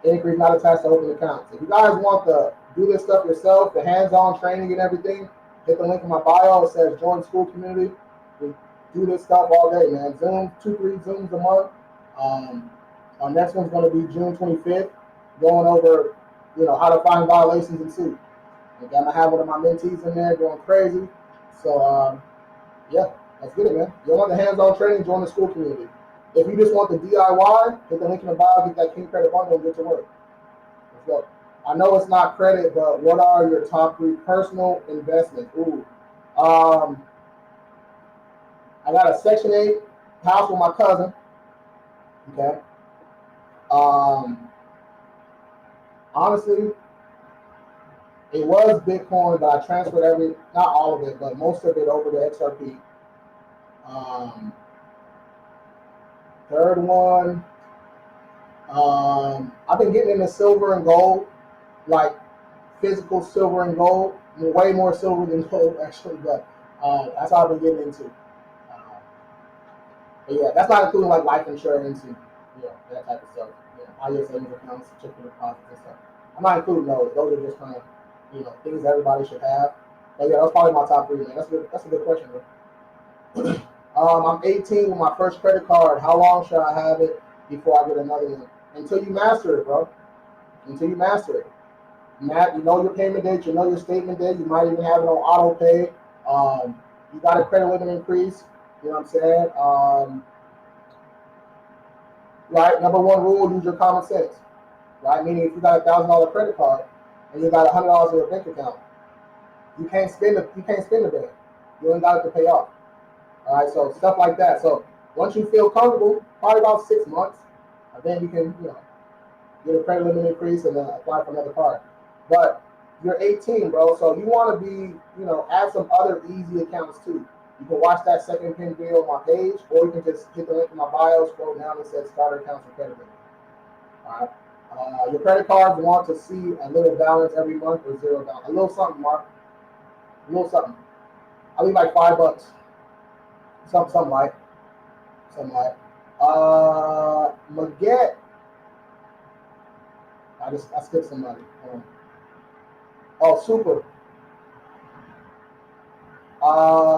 S1: Inquiries not attached to open accounts. If you guys want to do this stuff yourself, the hands-on training and everything, hit the link in my bio. It says join school community. We do this stuff all day, man. Zoom, 2-3 Zooms a month. Our next one's going to be June 25th, going over, how to find violations and sue. I'm gonna have one of my mentees in there going crazy. So yeah, let's get it, man. You want the hands-on training, join the school community. If you just want the DIY, hit the link in the bio, get that King Credit Bundle, and get to work. Let's go. I know it's not credit, but what are your top 3 personal investments? Ooh. I got a Section 8 house with my cousin. Okay. Honestly, it was Bitcoin, but I transferred not all of it, but most of it over to XRP. Third one, I've been getting into silver and gold, like physical silver and gold, way more silver than gold actually, but that's how I've been getting into. But yeah, that's not including like life insurance and that type of stuff. High yield savings accounts, checking deposits and stuff. I'm not including those. Those are just kind of things everybody should have. But yeah, that's probably my top 3, man. That's a good question, bro. I'm 18 with my first credit card. How long should I have it before I get another one? Until you master it, bro. Until you master it. You know your payment date. You know your statement date. You might even have it on auto pay. You got a credit limit increase. You know what I'm saying? right? Number one rule: use your common sense, right? Meaning, if you got $1,000 credit card and you got $100 in your bank account, you can't spend the day. You ain't got it to pay off. All right, so stuff like that. So once you feel comfortable, probably about 6 months, then you can get a credit limit increase and then apply for another card. But you're 18, bro, so you want to be, add some other easy accounts too. You can watch that second pin video on my page, or you can just hit the link in my bio, scroll down and says starter accounts and credit limit. All right. Your credit cards want to see a little balance every month or zero balance. A little something, Mark. A little something. I'll leave like $5. Something like. Something like. Maget. I skipped somebody. Oh, super.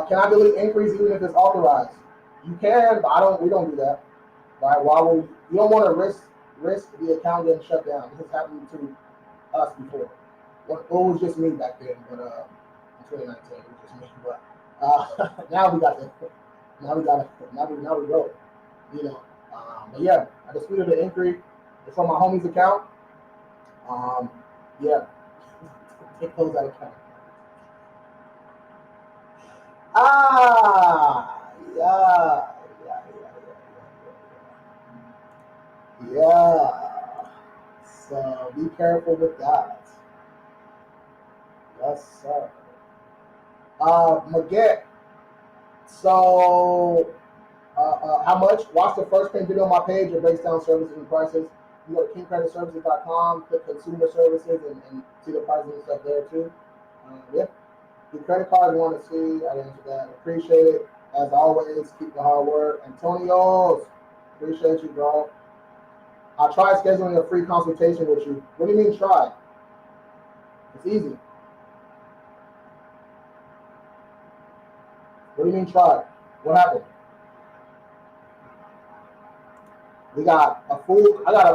S1: Can I delete increase even if it's authorized? You can, but we don't do that. Right? You don't want to risk the account getting shut down. This has happened to us before. It was just me back then, but in 2019 it was just me. But now we got it. Now we go. But yeah, I disputed the inquiry. It's on my homie's account. Yeah, take those out of account. Yeah. So be careful with that. Yes, sir. Maget. So, how much? Watch the first pin video on my page. It breaks down services and prices. You go to kingcreditservices.com, click consumer services, and see the prices and stuff there too. Yeah. The credit card you want to see, I answered that. Appreciate it. As always, keep the hard work. Antonio's, appreciate you, bro. I'll try scheduling a free consultation with you. What do you mean try? It's easy. What do you mean try? What happened? I got a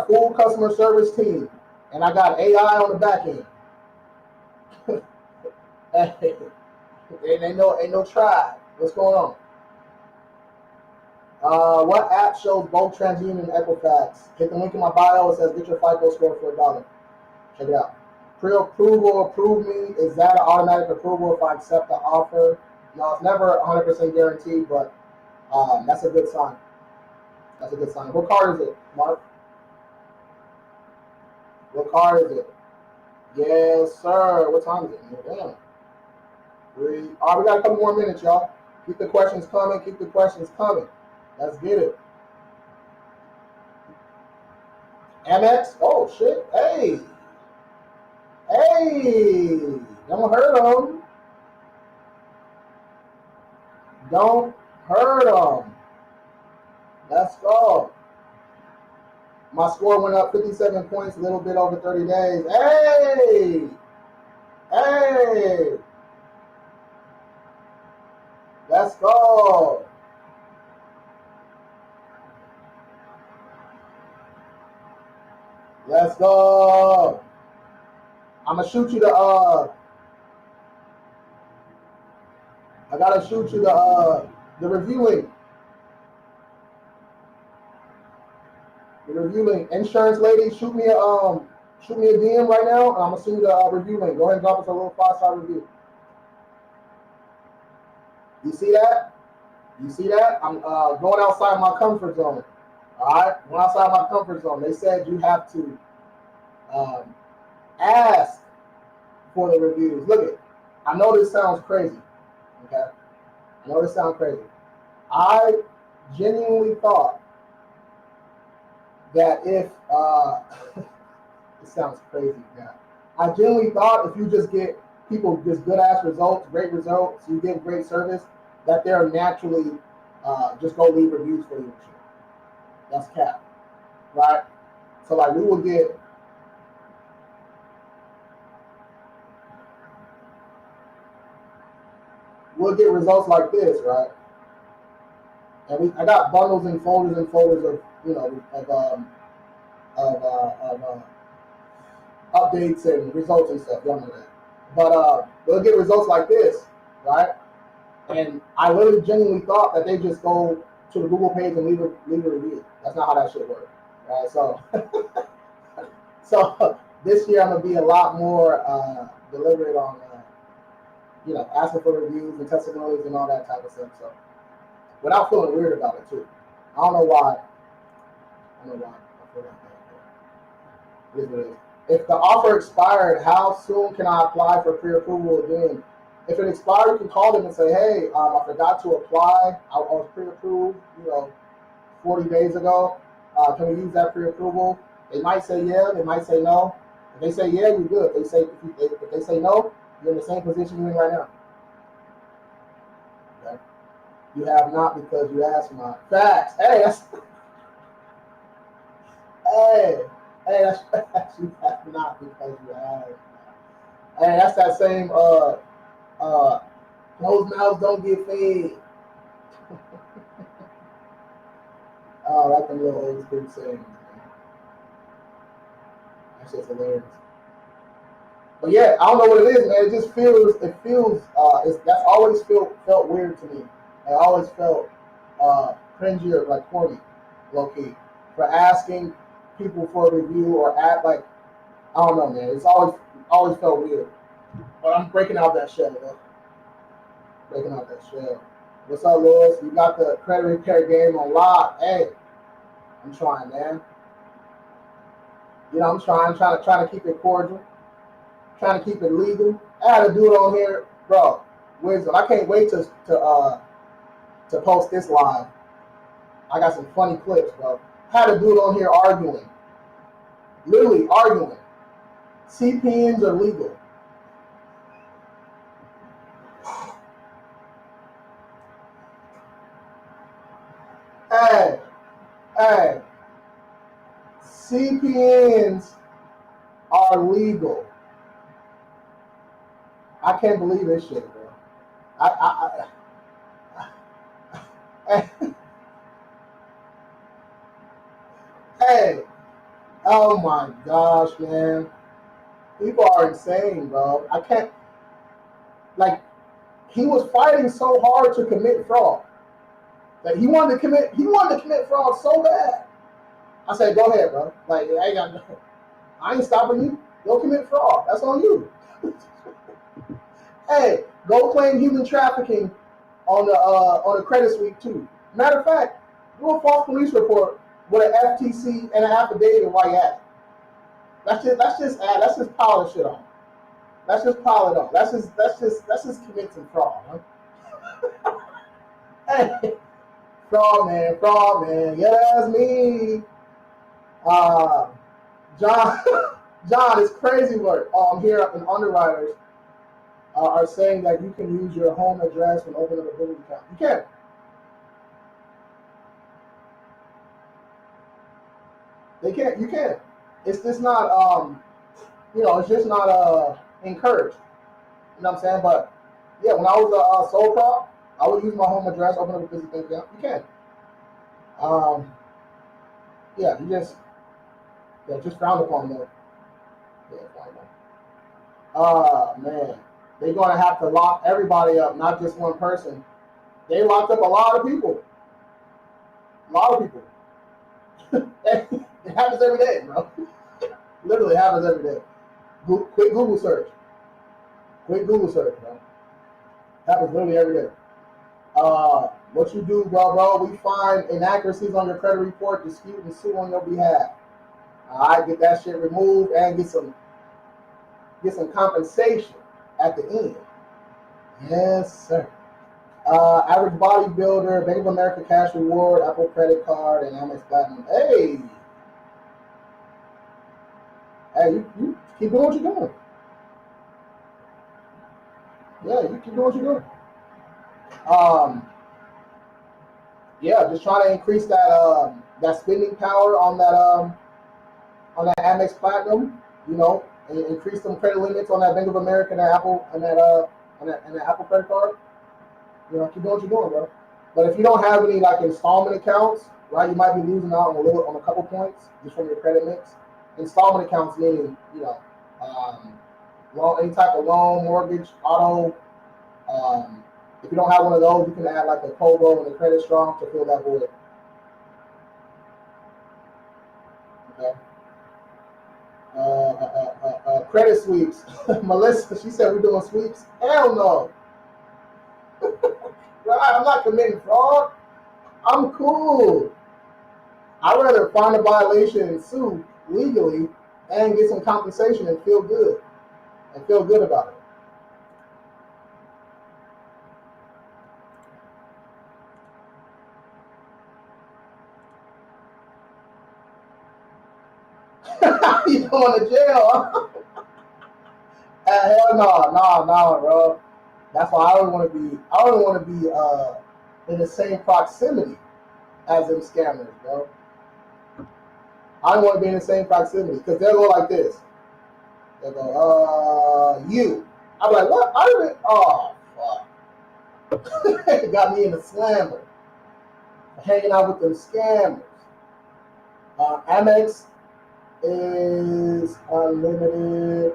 S1: full customer service team, and I got AI on the back end. Ain't no try. What's going on? What app shows both TransUnion and Equifax? Hit the link in my bio. It says get your FICO score for $1. Check it out. Pre-approval, approve me. Is that an automatic approval if I accept the offer? No, it's never 100% guaranteed, but that's a good sign. That's a good sign. What card is it, Mark? What card is it? Yes, sir. What time is it? Damn. All right, we got a couple more minutes, y'all. Keep the questions coming. Keep the questions coming. Let's get it. MX? Oh, shit. Hey. Don't hurt them. Don't hurt them. Let's go. My score went up 57 points, a little bit over 30 days. Hey. Let's go. Let's go. I'm gonna shoot you I gotta shoot you the review link. The review link. Insurance lady, shoot me a DM right now, and I'm gonna send you the review link. Go ahead and drop us a little 5-star review. You see that? I'm going outside my comfort zone. All right, going outside my comfort zone. They said you have to ask for the reviews. Look it. I know this sounds crazy. Okay. I know this sounds crazy. I genuinely thought that if it sounds crazy, man. I genuinely thought if you just get people just good ass results, great results, you get great service, that they're naturally just go leave reviews for you. That's cap, right? So like we'll get results like this, right? And I got bundles and folders of updates and results and stuff. Y'all know that. But we'll get results like this, right? And I literally genuinely thought that they just go to the Google page and leave a review. That's not how that shit works. Right? So this year I'm gonna be a lot more deliberate on asking for reviews and testimonies and all that type of stuff. So without feeling weird about it too. I don't know why. I don't know why I feel like that. But it is what it is. If the offer expired, how soon can I apply for pre-approval again? If it expired, you can call them and say, "Hey, I forgot to apply. I was pre-approved, 40 days ago. Can we use that pre-approval?" They might say yeah. They might say no. If they say yeah, you're good. If they say no, you're in the same position you're in right now. Okay? You have not because you asked not. Facts. Hey, that's hey, that's you have not because you asked not. Hey, that's that same uh closed mouths don't get fed. Like the little old school sayings, man. That's just hilarious. But yeah, I don't know what it is, man. That's always felt weird to me. I always felt cringy or like corny, low key, for asking people for a review or act like I don't know, man. It's always felt weird. But I'm breaking out that shell, though. Breaking out that shell. What's up, Lewis? You got the credit repair game on lock. Hey, I'm trying, man. I'm trying to keep it cordial, trying to keep it legal. I had a dude on here, bro. Wisdom. I can't wait to post this live. I got some funny clips, bro. I had a dude on here arguing, literally arguing. CPNs are legal. Hey, hey, CPNs are legal. I can't believe this shit, bro. I hey, oh my gosh, man. People are insane, bro. I can't, like, he was fighting so hard to commit fraud that he wanted to commit fraud so bad. I said, go ahead, bro. Like, I ain't stopping you. Go commit fraud. That's on you. Hey, go claim human trafficking on the credit suite too. Matter of fact, do a false police report with an FTC and an affidavit while you at it. Let's just pile the shit on. Let's just pile it on. Let's just commit some fraud, huh? Hey, fraud man. Yeah, that's me. Uh, John, John, it's crazy work. Here in underwriters are saying that you can use your home address when opening a business account. You can. They can't. You can. It's just not. It's just not encouraged. You know what I'm saying? But yeah, when I was a sole prop, I would use my home address, open up a business account. You can. Um, yeah, just frowned upon though. Yeah, frowned upon. Man, they're gonna have to lock everybody up, not just one person. They locked up a lot of people. A lot of people. It happens every day, bro. Literally happens every day. Quick Google search. Quick Google search, bro. Happens literally every day. What you do, bro? We find inaccuracies on your credit report, dispute and sue on your behalf. All right, get that shit removed and get some compensation at the end. Yes, sir. Average bodybuilder, Bank of America cash reward, Apple credit card, and Amex Platinum. Hey, you keep doing what you're doing. Yeah, you keep doing what you're doing. Um, yeah, just trying to increase that spending power on that Amex Platinum. And increase some credit limits on that Bank of America and that Apple and that Apple credit card. Keep doing what you're doing, bro. But if you don't have any like installment accounts, right, you might be losing out on a couple points just from your credit mix. Installment accounts meaning, any type of loan, mortgage, auto. Um, if you don't have one of those, you can add like a Kobo and a Credit Strong to fill that void. sweeps. Melissa, she said we're doing sweeps. Hell no. I'm not committing fraud. I'm cool. I'd rather find a violation and sue legally and get some compensation and feel good. And feel good about it. You going to jail? Hell no, bro. That's why I don't want to be. I don't want to be in the same proximity as them scammers, bro. I don't want to be in the same proximity because they'll go like this. They'll go, you. I'm like, what? I didn't. Oh, fuck. Got me in the slammer. Hanging out with them scammers. Amex is unlimited.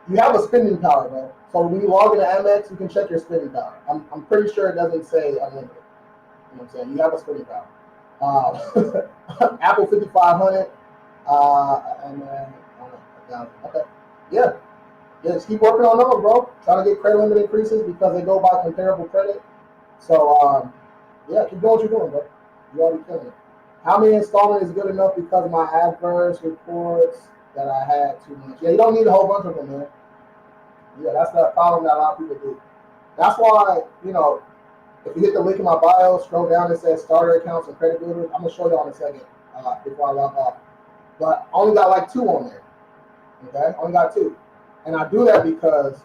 S1: You have a spending power, bro. So when you log into Amex, you can check your spending power. I'm pretty sure it doesn't say unlimited. You know what I'm saying? You have a spending power. Apple 5500. And then okay, yeah. Just keep working on those, bro. Trying to get credit limit increases because they go by comparable credit. So yeah, keep doing what you're doing, bro. You already killing it. How many installment is good enough because of my adverse reports that I had too much? Yeah, you don't need a whole bunch of them, man. Yeah, that's the problem that a lot of people do. That's why, if you hit the link in my bio, scroll down, it says starter accounts and credit builders. I'm gonna show y'all in a second before I log off. But I only got like 2 on there. Okay, only got 2, and I do that because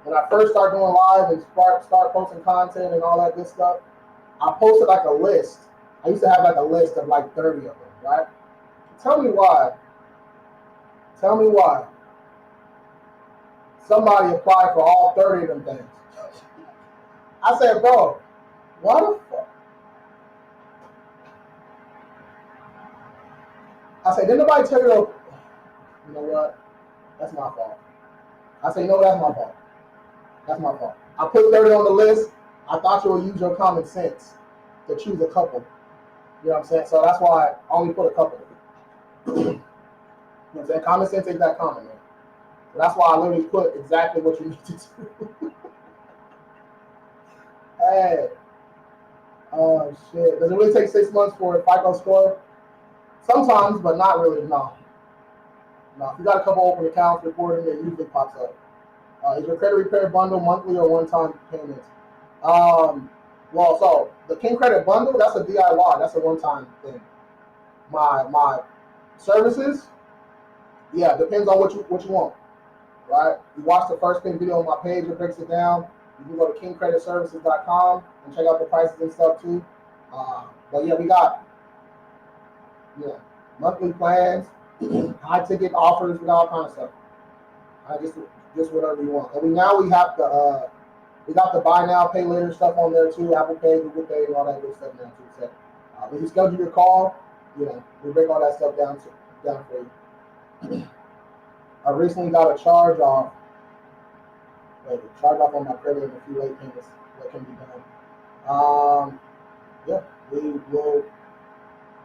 S1: when I first start doing live and start posting content and all that good stuff, I posted like a list. I used to have like a list of like 30 of them, right? Tell me why somebody applied for all 30 of them things. I said, bro, what the fuck? I said, didn't nobody tell you, you know what? That's my fault. I said, that's my fault. That's my fault. I put 30 on the list. I thought you would use your common sense to choose a couple. You know what I'm saying? So that's why I only put a couple. You know what I'm saying? Common sense ain't that common, man. So that's why I literally put exactly what you need to do. Hey. Oh, shit. Does it really take 6 months for a FICO score? Sometimes, but not really, no. No, if you got a couple open accounts reporting, it usually pops up. Is your credit repair bundle monthly or one-time payments? Well, so the King Credit Bundle, that's a DIY. That's a one-time thing. My services, yeah, depends on what you want, right? You watch the first pin video on my page, it breaks it down. You can go to kingcreditservices.com and check out the prices and stuff too. But yeah, we got monthly plans, high ticket offers, we got all kind of stuff. Just whatever you want. And now we have we got the buy now, pay later stuff on there too. Apple Pay, Google Pay, and all that good stuff now too. So when you schedule your call, we break all that stuff down for you. I recently got a charge off on my credit and a few late payments. What can be done? Yeah, we will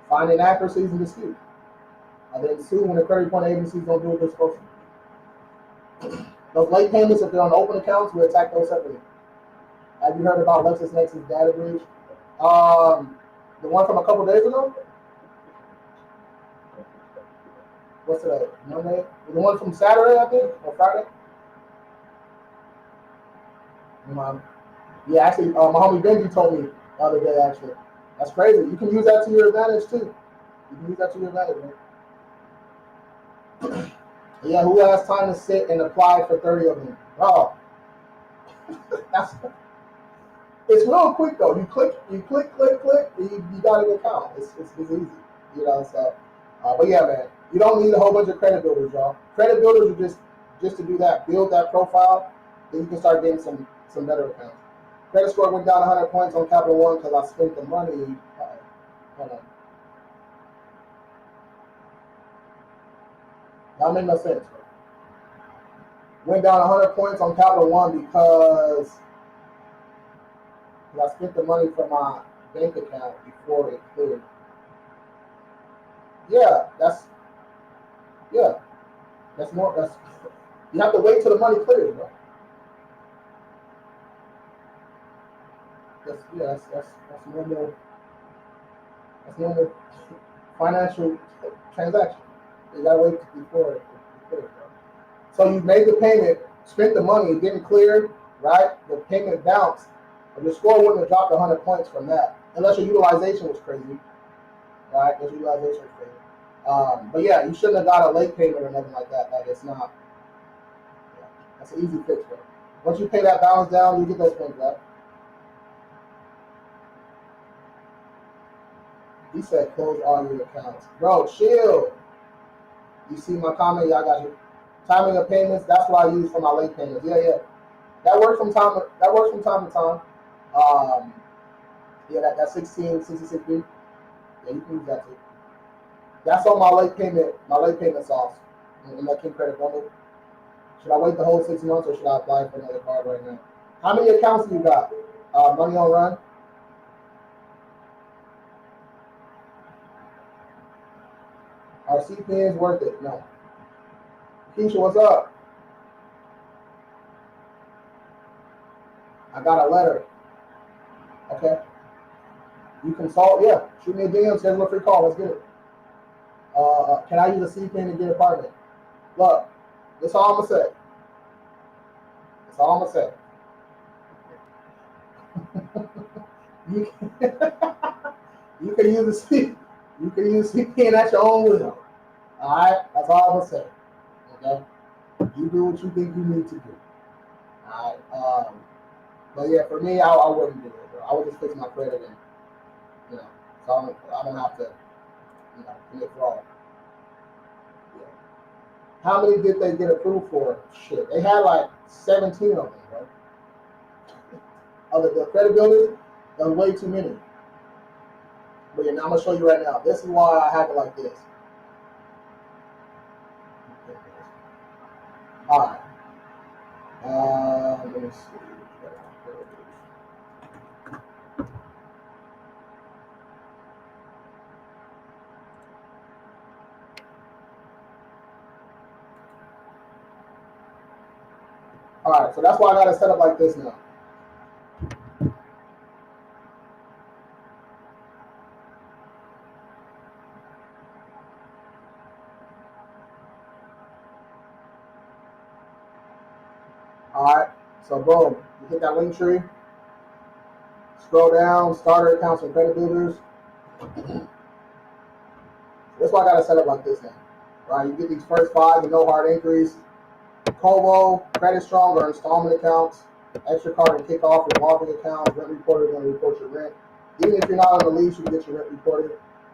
S1: find inaccuracies and dispute. And then sue when the credit reporting agencies don't do what they're supposed to. Those late payments, if they're on open accounts, we attack those separately. Have you heard about LexisNexis data breach? The one from a couple days ago? What's today? Monday? The one from Saturday, I think, or Friday? Yeah, actually, my homie Benji told me the other day, actually. That's crazy. You can use that to your advantage, too. You can use that to your advantage, man. Yeah, who has time to sit and apply for 30 of them? Oh. It's real quick, though. You click, and you got an account. It's easy, so. But yeah, man, you don't need a whole bunch of credit builders, y'all. Credit builders are just to do that, build that profile, then you can start getting some better accounts. Credit score went down 100 points on Capital One because I spent the money. Hold on. That made no sense. Went down 100 points on Capital One because I spent the money from my bank account before it cleared. Yeah, Yeah, that's more. That's you have to wait till the money clears, bro. That's normal. That's normal financial transaction. You gotta wait before it clears, bro. So you made the payment, spent the money, it didn't clear, right? The payment bounced, but your score wouldn't have dropped 100 points from that, unless your utilization was crazy, right? Unless your utilization was crazy. But yeah, you shouldn't have got a late payment or nothing like that. Like it's not. Yeah, that's an easy fix, bro. Once you pay that balance down, you get those points back. He said close all your accounts, bro. Chill. You see my comment? Yeah, I got you. Timing of payments. That's what I use for my late payments. Yeah, yeah. That works from time. That works from time to time. Um, yeah, that 16, 66 week. Yeah, you can use that too. That's on my late payment sauce in that King Credit bundle. Should I wait the whole 6 months or should I apply for another card right now? How many accounts do you got? Money on Run? Are CPNs worth it? No. Keisha, what's up? I got a letter. Okay. You consult? Yeah. Shoot me a DM, schedule a free call. Let's get it. Can I use a CPN to get an apartment? Look, that's all I'm going to say. That's all I'm going to say. You You can use the you can use CPN at your own will. All right, that's all I'm gonna say. Okay, you do what you think you need to do. All right, but yeah, for me, I wouldn't do it. Bro. I would just fix my credit and you know, so I don't have to commit fraud. Yeah. How many did they get approved for? Shit, they had like 17 of them, bro. Other the credit builders, there's way too many. But yeah, now I'm gonna show you right now. This is why I have it like this. All right. Let me see. All right, so that's why I got it set up like this now. All right, so boom, you hit that link tree, scroll down, starter accounts and credit builders. That's why I got it set up like this now. Right, you get these first five with no hard increase. Kobo, Credit Strong or installment accounts, extra card and kickoff, revolving accounts, rent reporter is going to report your rent. Even if you're not on the lease, you can get your rent reported.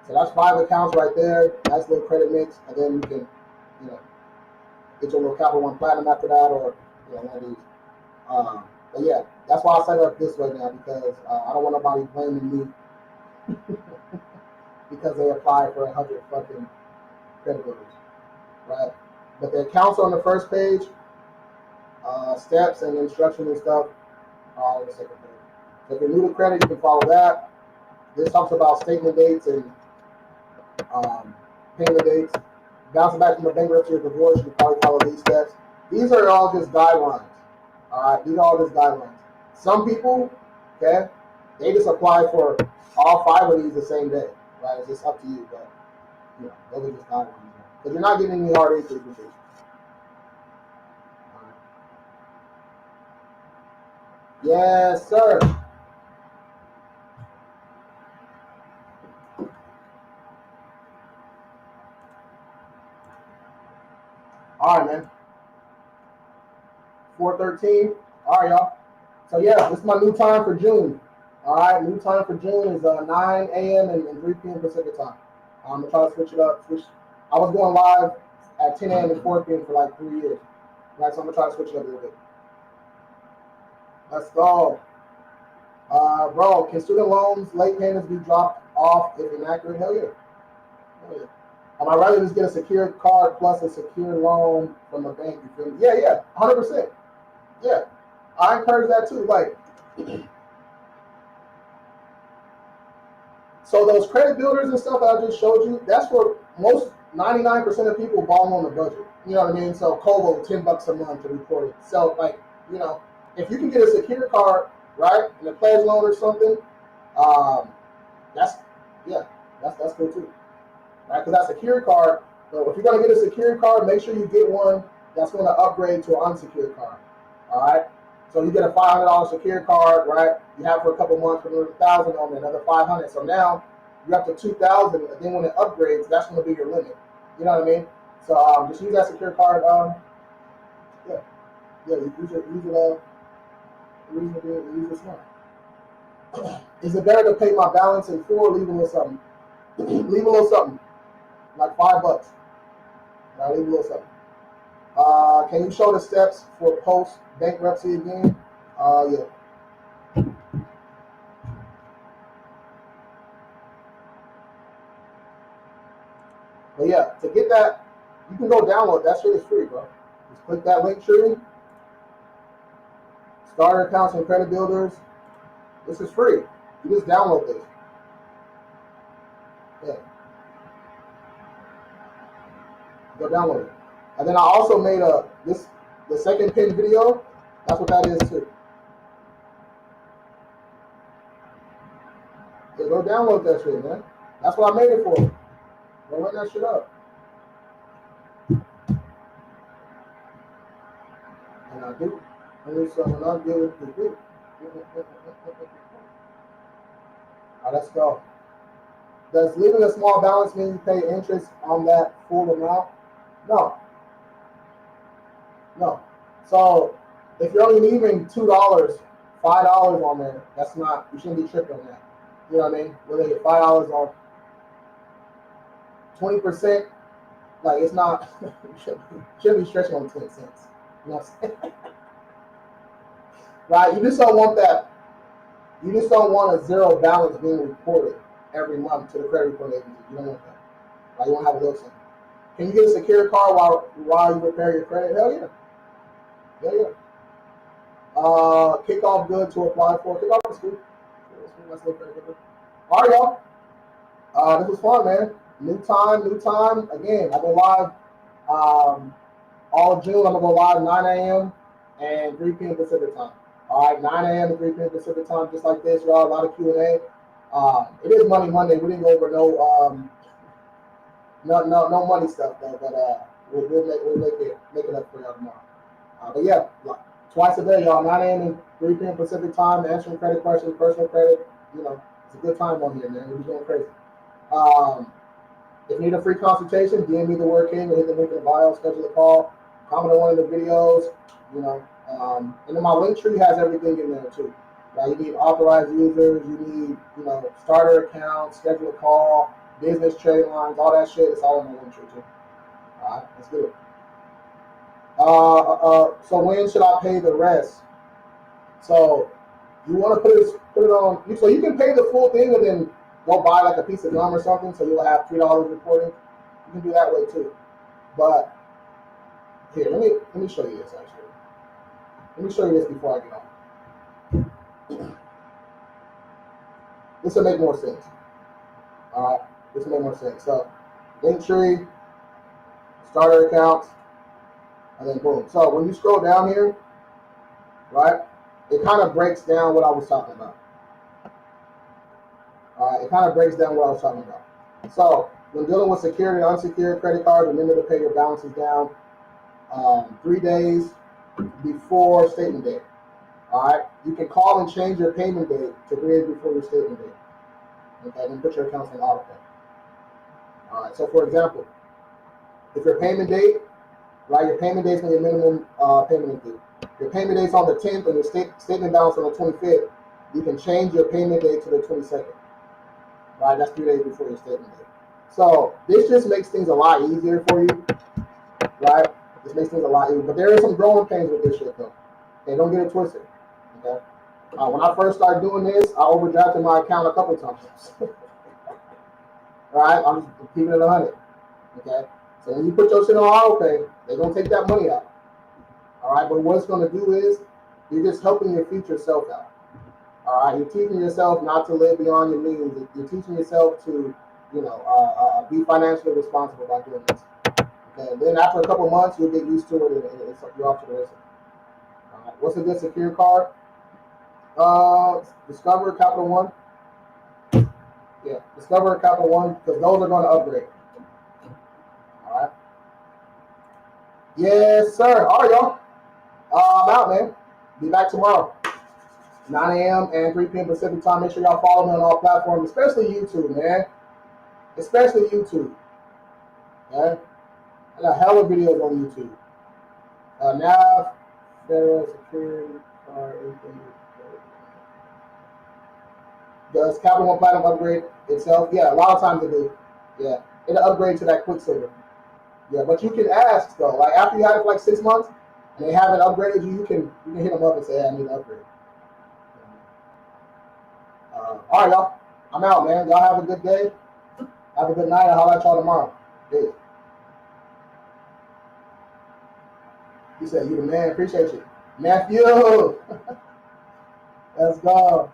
S1: So that's 5 accounts right there. Nice little credit mix, and then you can, you know, get your little Capital One Platinum after that, or one of these. But yeah, that's why I set it up this way now because I don't want nobody blaming me because they applied for 100 fucking credit builders, right? But the accounts on the first page, steps and instructions and stuff are on the second page. So if you're new to credit, you can follow that. This talks about statement dates and payment dates. Bouncing back from a bankruptcy or divorce, you can probably follow these steps. These are all just guidelines. All right, these are all just guidelines. Some people, okay, they just apply for all 5 of these the same day, right? It's just up to you, but those are just guidelines. Because you're not getting any hard increase with this. Yes, sir. All right, man. 4:13. All right, y'all. So yeah, this is my new time for June. All right, new time for June is 9 a.m. and 3 p.m. Pacific time. I'm gonna try to switch it up. I was going live at 10 a.m. and 4 p.m. for like 3 years. Right, so I'm gonna try to switch it up a little bit. Let's go. Bro, can student loans late payments be dropped off if inaccurate? Hell yeah. Hell yeah. I'd rather just get a secure card plus a secure loan from a bank. You feel me? Yeah, yeah, 100%. Yeah, I encourage that too. Like, so those credit builders and stuff that I just showed you, that's for 99% of people ball on the budget. You know what I mean? So Kobo, $10 a month to report it. So like, you know, if you can get a secure card, right, and a pledge loan or something, um, that's yeah, that's good too, right? Because that secure card. So if you're gonna get a secure card, make sure you get one that's gonna upgrade to an unsecured card. All right. So you get a $500 secure card, right? You have it for a couple months for another 1,000 on it, another 500. So now you're up to 2,000, and then when it upgrades, that's going to be your limit. You know what I mean? So just use that secure card. Yeah, yeah. Use it. Use it smart. Is it better to pay my balance in full or leave a little something? Leave a little something, like $5. Right, leave a little something. Can you show the steps for post bankruptcy again? Yeah. But yeah, to get that, you can go download. That shit is free, bro. Just click that link tree. Starter accounts and credit builders. This is free. You just download this. Yeah. Go download it. And then I also made the second pin video. That's what that is too. Yeah, go download that shit, man. That's what I made it for. Go run that shit up. And I do. And it's when I give it to do. All right, let's go. Does leaving a small balance mean you pay interest on that full amount? No. No. So if you're only leaving $2, $5 on there, that's not, you shouldn't be tripping on that. You know what I mean? Whether you get $5 on 20%, like it's not, you shouldn't be stretching on 10 cents. You know what I'm saying? Right? You just don't want that. You just don't want a zero balance being reported every month to the credit report agency. You don't want that. Right? You want to have a little something. Can you get a secure card while you repair your credit? Hell yeah. Hell yeah. Kickoff good to apply for. Kickoff is good. All right, y'all. This was fun, man. New time. Again, I go live all of June. I'm gonna go live 9 a.m. and 3 p.m. Pacific time. All right, 9 a.m. and 3 p.m. Pacific time, just like this, y'all. A lot of Q&A. It is Money Monday. We didn't go over no money stuff though, but we'll make it up for y'all tomorrow. But yeah, twice a day, y'all. 9 a.m. and 3 p.m. Pacific time, answering credit questions, personal credit. You know, it's a good time on here, man. We're going crazy. If you need a free consultation, DM me the word king or hit the link in the bio, schedule a call, comment on one of the videos, you know. And then my link tree has everything in there too. Right? You need authorized users, you need, you know, starter accounts, schedule a call, business trade lines, all that shit. It's all in my link tree too. All right, let's do it. So when should I pay the rest? So you want to put it on, so you can pay the full thing and then go buy like a piece of gum or something, so you'll have $3 reporting. You can do that way too. But here, let me show you this actually. Let me show you this before I get on. This will make more sense. All right, this will make more sense. So link tree, starter accounts, and then boom. So when you scroll down here, right, it kind of breaks down what I was talking about. It kind of breaks down what I was talking about. So when dealing with secured and unsecured credit cards, remember to pay your balances down 3 days before statement date. All right, you can call and change your payment date to 3 days before your statement date. Okay, then put your accounts on auto pay. All right, so for example, if your payment date, right, your payment date is your minimum payment due. Your payment date's on the 10th and your statement balance on the 25th. You can change your payment date to the 22nd. Right, that's 3 days before your statement date. So this just makes things a lot easier for you, right? This makes things a lot easier. But there is some growing pains with this shit though. Okay, don't get it twisted. Okay. When I first started doing this, I overdrafted my account a couple times. Right? I'm just keeping it 100. Okay. So when you put your shit on auto pay, they're gonna take that money out. All right. But what it's gonna do is you're just helping your future self out. All right. You're teaching yourself not to live beyond your means. You're teaching yourself to be financially responsible by doing this. Okay, and then after a couple months, you'll get used to it, and you're off to the races. What's a good secure card? Discover, Capital One. Yeah, Discover, Capital One, because those are going to upgrade. All right. Yes, sir. All right, y'all. I'm out, man. Be back tomorrow, 9 a.m. and 3 p.m. Pacific time. Make sure y'all follow me on all platforms, especially YouTube, man. Especially YouTube. Okay? I got hella videos on YouTube. Nav, federal security card, everything. Does Capital One Platinum upgrade itself? Yeah, a lot of times it do. Yeah, it'll upgrade to that Quicksilver. Yeah, but you can ask though. Like after you have it for like 6 months and they haven't upgraded you, you can hit them up and say, hey, I need an upgrade. All right, y'all. I'm out, man. Y'all have a good day. Have a good night. I'll holler at y'all tomorrow. Peace. He said, you the man. Appreciate you. Matthew. Let's go.